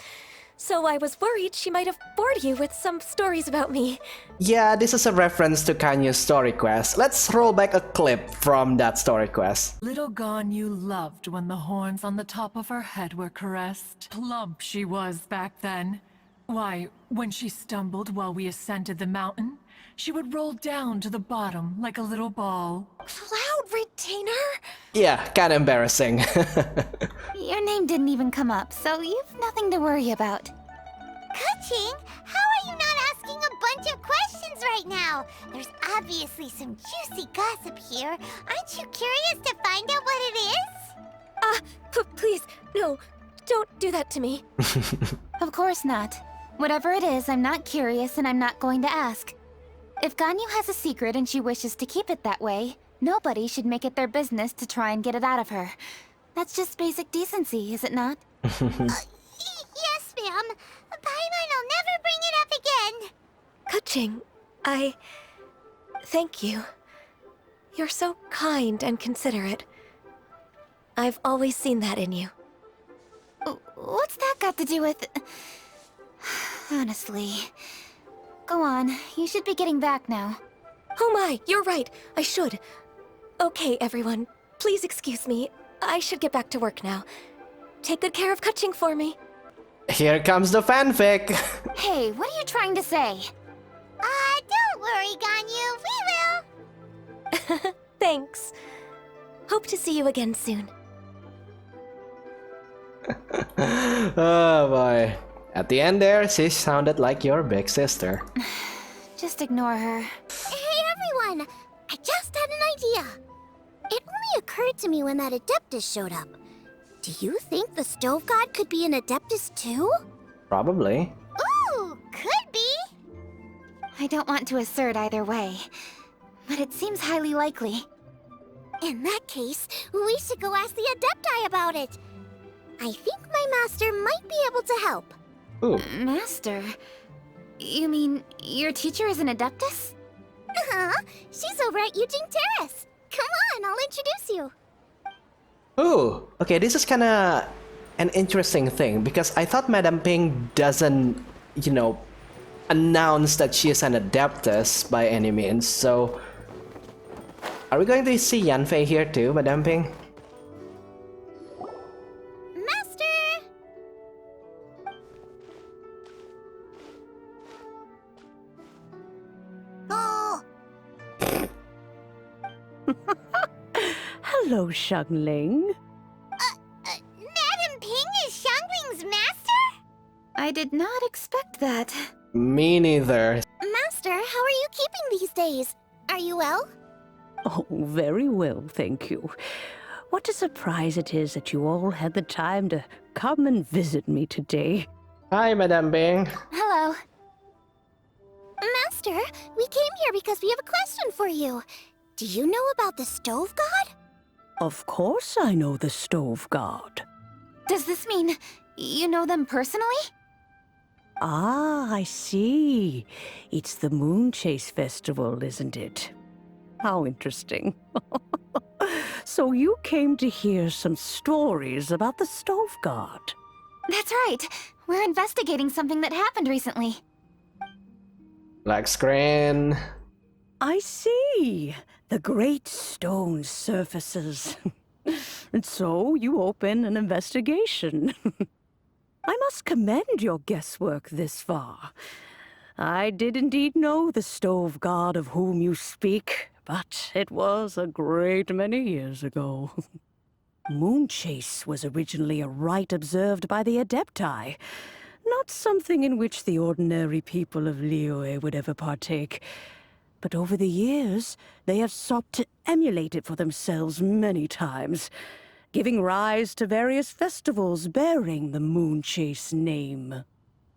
So I was worried she might have bored you with some stories about me. Yeah, this is a reference to Kanyu's story quest. Let's roll back a clip from that story quest. Little Ganyu loved when the horns on the top of her head were caressed. Plump she was back then. Why, when she stumbled while we ascended the mountain, she would roll down to the bottom like a little ball. Cloud Retainer? Yeah, kinda embarrassing. Your name didn't even come up, so you've nothing to worry about. Kaching, how are you not asking a bunch of questions right now? There's obviously some juicy gossip here. Aren't you curious to find out what it is? Please, no, don't do that to me. Of course not. Whatever it is, I'm not curious and I'm not going to ask. If Ganyu has a secret and she wishes to keep it that way, nobody should make it their business to try and get it out of her. That's just basic decency, is it not? Yes, ma'am. But touching. Thank you. You're so kind and considerate. I've always seen that in you. What's that got to do with... Honestly. Go on, you should be getting back now. Oh my, you're right. I should. Okay, everyone. Please excuse me. I should get back to work now. Take good care of Kaching for me. Here comes the fanfic. Hey, what are you trying to say? Don't worry, Ganyu. We will. Thanks. Hope to see you again soon. Oh boy. At the end there, she sounded like your big sister. Just ignore her. Hey, everyone. I just had an idea. It only occurred to me when that Adeptus showed up. Do you think the Stove God could be an Adeptus too? Probably. Ooh, could be. I don't want to assert either way, but it seems highly likely. In that case, we should go ask the Adepti about it. I think my master might be able to help. Ooh. Master? You mean your teacher is an Adeptus? Uh-huh. She's over at Eugene Terrace. Come on, I'll introduce you. Ooh. Okay, this is kinda an interesting thing because I thought Madame Ping doesn't, announce that she is an Adeptus by any means, so... Are we going to see Yanfei here too, Madame Ping? Master! Oh! Hello, Xiangling. Madam Ping is Xiangling's master? I did not expect that. Me neither. Master, how are you keeping these days? Are you well? Oh, very well, thank you. What a surprise it is that you all had the time to come and visit me today. Hi, Madame Ping. Hello. Master, we came here because we have a question for you. Do you know about the Stove God? Of course I know the Stove God. Does this mean you know them personally? Ah, I see. It's the Moon Chase Festival, isn't it? How interesting. So you came to hear some stories about the Stove God. That's right. We're investigating something that happened recently. Black screen. I see. The great stone surfaces. And so you open an investigation. I must commend your guesswork this far. I did indeed know the Stove God of whom you speak, but it was a great many years ago. Moon Chase was originally a rite observed by the Adepti, not something in which the ordinary people of Liyue would ever partake. But over the years, they have sought to emulate it for themselves many times, giving rise to various festivals bearing the Moon Chase name.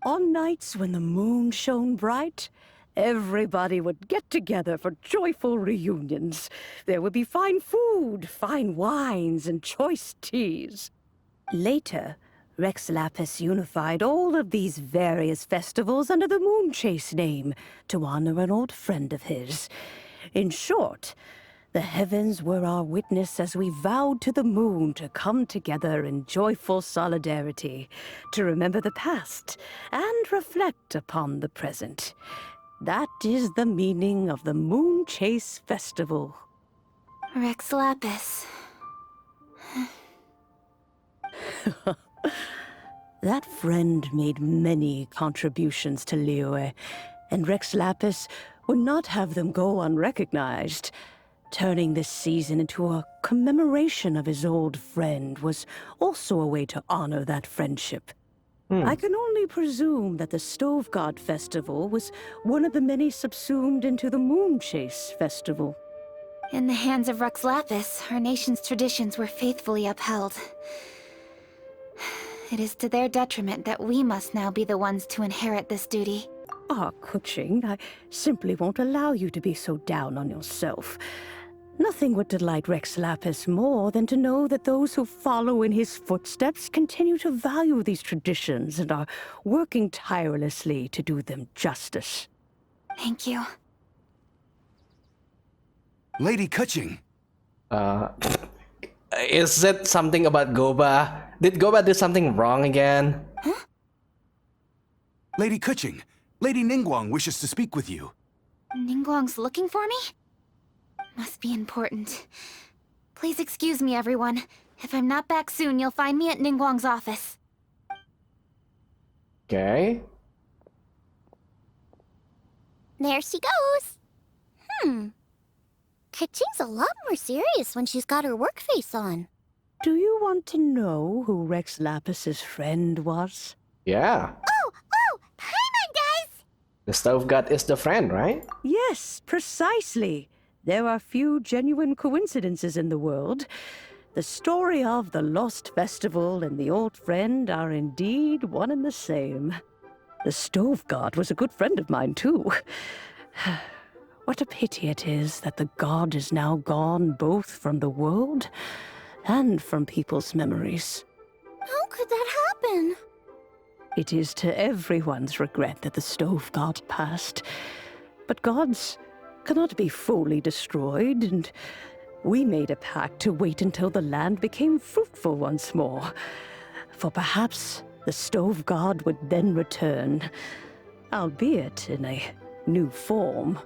On nights when the moon shone bright, everybody would get together for joyful reunions. There would be fine food, fine wines, and choice teas. Later, Rex Lapis unified all of these various festivals under the Moon Chase name to honor an old friend of his. In short, the heavens were our witness as we vowed to the moon to come together in joyful solidarity, to remember the past and reflect upon the present. That is the meaning of the Moon Chase Festival. Rex Lapis. That friend made many contributions to Liyue, and Rex Lapis would not have them go unrecognized. Turning this season into a commemoration of his old friend was also a way to honor that friendship. I can only presume that the Stove God Festival was one of the many subsumed into the Moon Chase Festival. In the hands of Rex Lapis, our nation's traditions were faithfully upheld. It is to their detriment that we must now be the ones to inherit this duty. Ah, Kuching, I simply won't allow you to be so down on yourself. Nothing would delight Rex Lapis more than to know that those who follow in his footsteps continue to value these traditions and are working tirelessly to do them justice. Thank you. Lady Kuching. Is it something about Goba? Did Goba do something wrong again? Lady Kuching, Lady Ningguang wishes to speak with you. Ningguang's looking for me? Must be important. Please excuse me, everyone. If I'm not back soon, you'll find me at Ningguang's office. Okay. There she goes. Kaching's a lot more serious when she's got her work face on. Do you want to know who Rex Lapis's friend was? Yeah. Oh, Paimon does! The stove god is the friend, right? Yes, precisely. There are few genuine coincidences in the world. The story of the Lost Festival and the old friend are indeed one and the same. The stove god was a good friend of mine, too. What a pity it is that the god is now gone both from the world and from people's memories. How could that happen? It is to everyone's regret that the stove god passed. But gods cannot be fully destroyed, and we made a pact to wait until the land became fruitful once more. For perhaps the stove god would then return, albeit in a new form.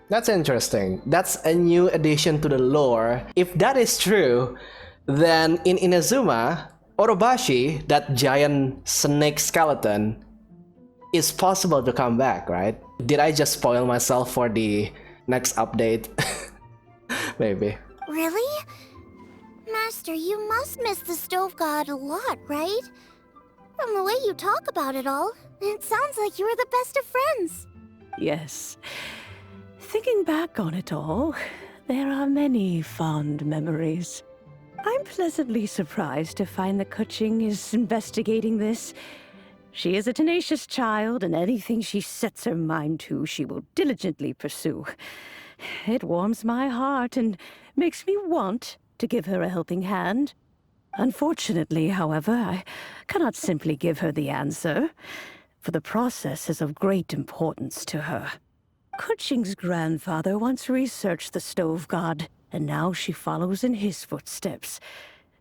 That's interesting. That's a new addition to the lore. If that is true, then in Inazuma, Orobashi, that giant snake skeleton, is possible to come back, right? Did I just spoil myself for the next update? Maybe. Really? Master, you must miss the stove god a lot, right? From the way you talk about it all, it sounds like you were the best of friends. Yes. Thinking back on it all, there are many fond memories. I'm pleasantly surprised to find that Kuching is investigating this. She is a tenacious child, and anything she sets her mind to, she will diligently pursue. It warms my heart and makes me want to give her a helping hand. Unfortunately, however, I cannot simply give her the answer, for the process is of great importance to her. Kuching's grandfather once researched the stove god, and now she follows in his footsteps.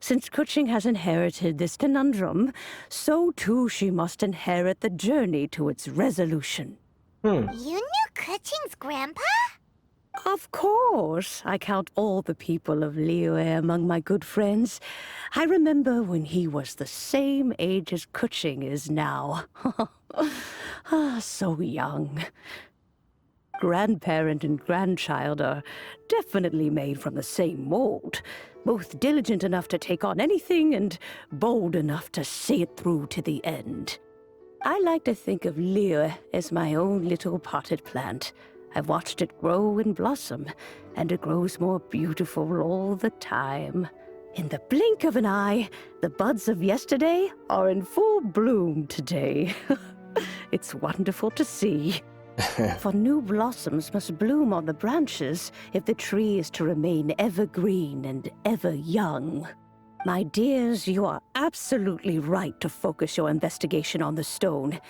Since Kuching has inherited this conundrum, so too she must inherit the journey to its resolution. You knew Kuching's grandpa? Of course. I count all the people of Liyue among my good friends. I remember when he was the same age as Kuching is now. So young. Grandparent and grandchild are definitely made from the same mold. Both diligent enough to take on anything and bold enough to see it through to the end. I like to think of Liyue as my own little potted plant. I've watched it grow and blossom, and it grows more beautiful all the time. In the blink of an eye, the buds of yesterday are in full bloom today. It's wonderful to see. For new blossoms must bloom on the branches if the tree is to remain evergreen and ever young. My dears, you are absolutely right to focus your investigation on the stone.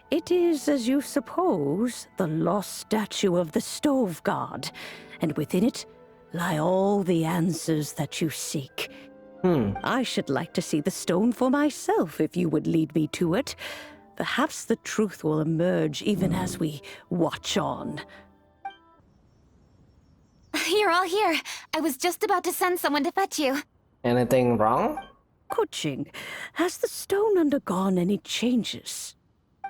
It is, as you suppose, the lost statue of the stove god, and within it lie all the answers that you seek. I should like to see the stone for myself if you would lead me to it. Perhaps the truth will emerge even as we watch on. You're all here. I was just about to send someone to fetch you. Anything wrong? Kuching, has the stone undergone any changes?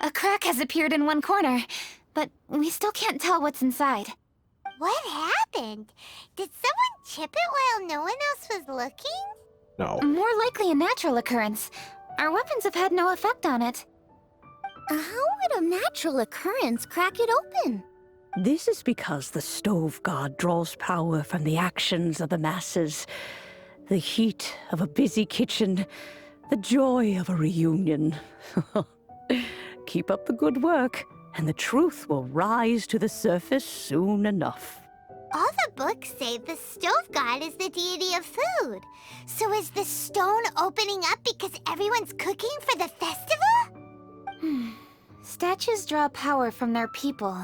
A crack has appeared in one corner, but we still can't tell what's inside. What happened? Did someone chip it while no one else was looking? No. More likely a natural occurrence. Our weapons have had no effect on it. How would a natural occurrence crack it open? This is because the stove god draws power from the actions of the masses. The heat of a busy kitchen, the joy of a reunion. Keep up the good work, and the truth will rise to the surface soon enough. All the books say the stove god is the deity of food. So is the stone opening up because everyone's cooking for the festival? Statues draw power from their people.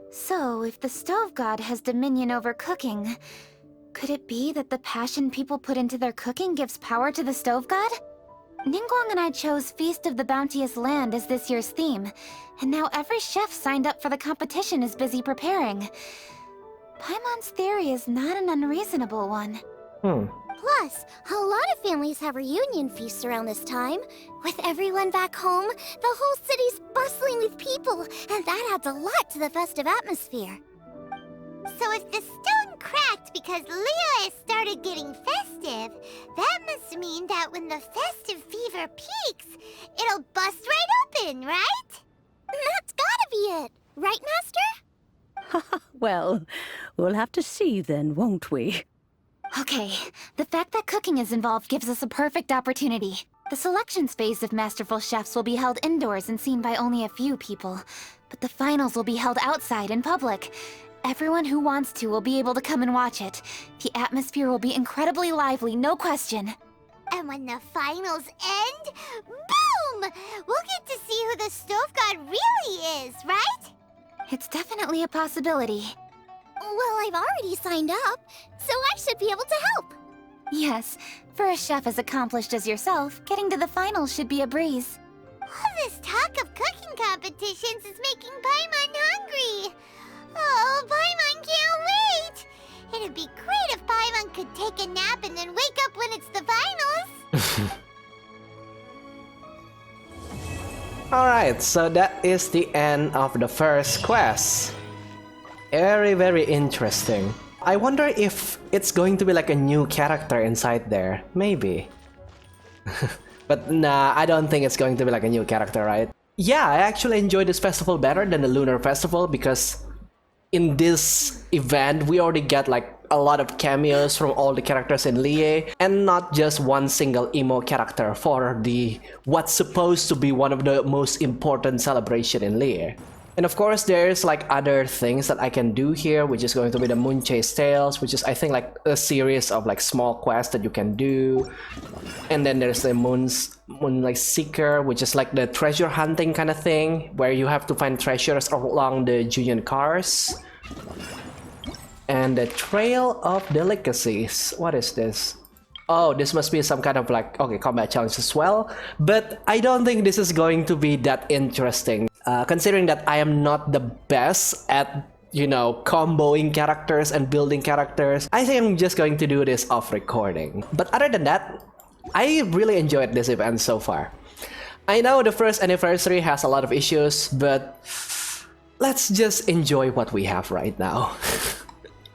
So, if the stove god has dominion over cooking, could it be that the passion people put into their cooking gives power to the stove god? Ningguang and I chose Feast of the Bounteous Land as this year's theme, and now every chef signed up for the competition is busy preparing. Paimon's theory is not an unreasonable one. Plus, a lot of families have reunion feasts around this time. With everyone back home, the whole city's bustling with people, and that adds a lot to the festive atmosphere. So if the stone cracked because Leo has started getting festive, that must mean that when the festive fever peaks, it'll bust right open, right? That's gotta be it! Right, Master? Well, we'll have to see then, won't we? Okay, the fact that cooking is involved gives us a perfect opportunity. The selections phase of masterful chefs will be held indoors and seen by only a few people, but the finals will be held outside in public. Everyone who wants to will be able to come and watch it. The atmosphere will be incredibly lively, no question. And when the finals end, boom! We'll get to see who the stove god really is, right? It's definitely a possibility. Well, I've already signed up, so I should be able to help. Yes, for a chef as accomplished as yourself, getting to the finals should be a breeze. All this talk of cooking competitions is making Paimon hungry. Oh, Paimon can't wait! It'd be great if Paimon could take a nap and then wake up when it's the finals. Alright, so that is the end of the first quest. Very, very interesting. I wonder if it's going to be like a new character inside there. Maybe. But nah, I don't think it's going to be like a new character, right? Yeah, I actually enjoyed this festival better than the Lunar Festival because in this event, we already get like a lot of cameos from all the characters in Lie, and not just one single emo character for the what's supposed to be one of the most important celebration in Lie. And of course, there's like other things that I can do here, which is going to be the Moonchase Tales, which is I think like a series of like small quests that you can do. And then there's the Moonlight Seeker, which is like the treasure hunting kind of thing, where you have to find treasures along the Julian cars. And the Trail of Delicacies. What is this? Oh, this must be some kind of like, okay, combat challenge as well. But I don't think this is going to be that interesting. Considering that I am not the best at, you know, comboing characters and building characters, I think I'm just going to do this off recording. But other than that, I really enjoyed this event so far. I know the first anniversary has a lot of issues, but let's just enjoy what we have right now.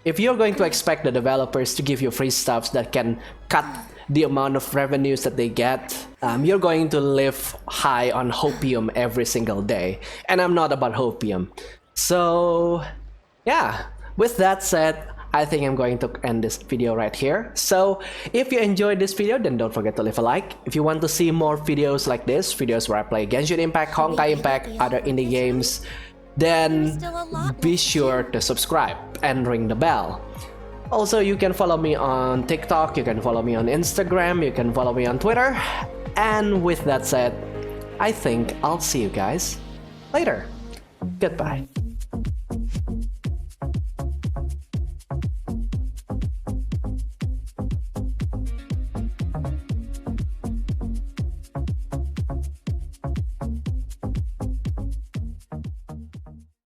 If you're going to expect the developers to give you free stuffs that can cut the amount of revenues that they get, you're going to live high on hopium every single day. And I'm not about hopium. So yeah, with that said, I think I'm going to end this video right here. So if you enjoyed this video, then don't forget to leave a like. If you want to see more videos like this, videos where I play Genshin Impact, Honkai Impact, other indie games, then be sure to subscribe and ring the bell. Also, you can follow me on TikTok, you can follow me on Instagram, you can follow me on Twitter. And with that said, I think I'll see you guys later. Goodbye.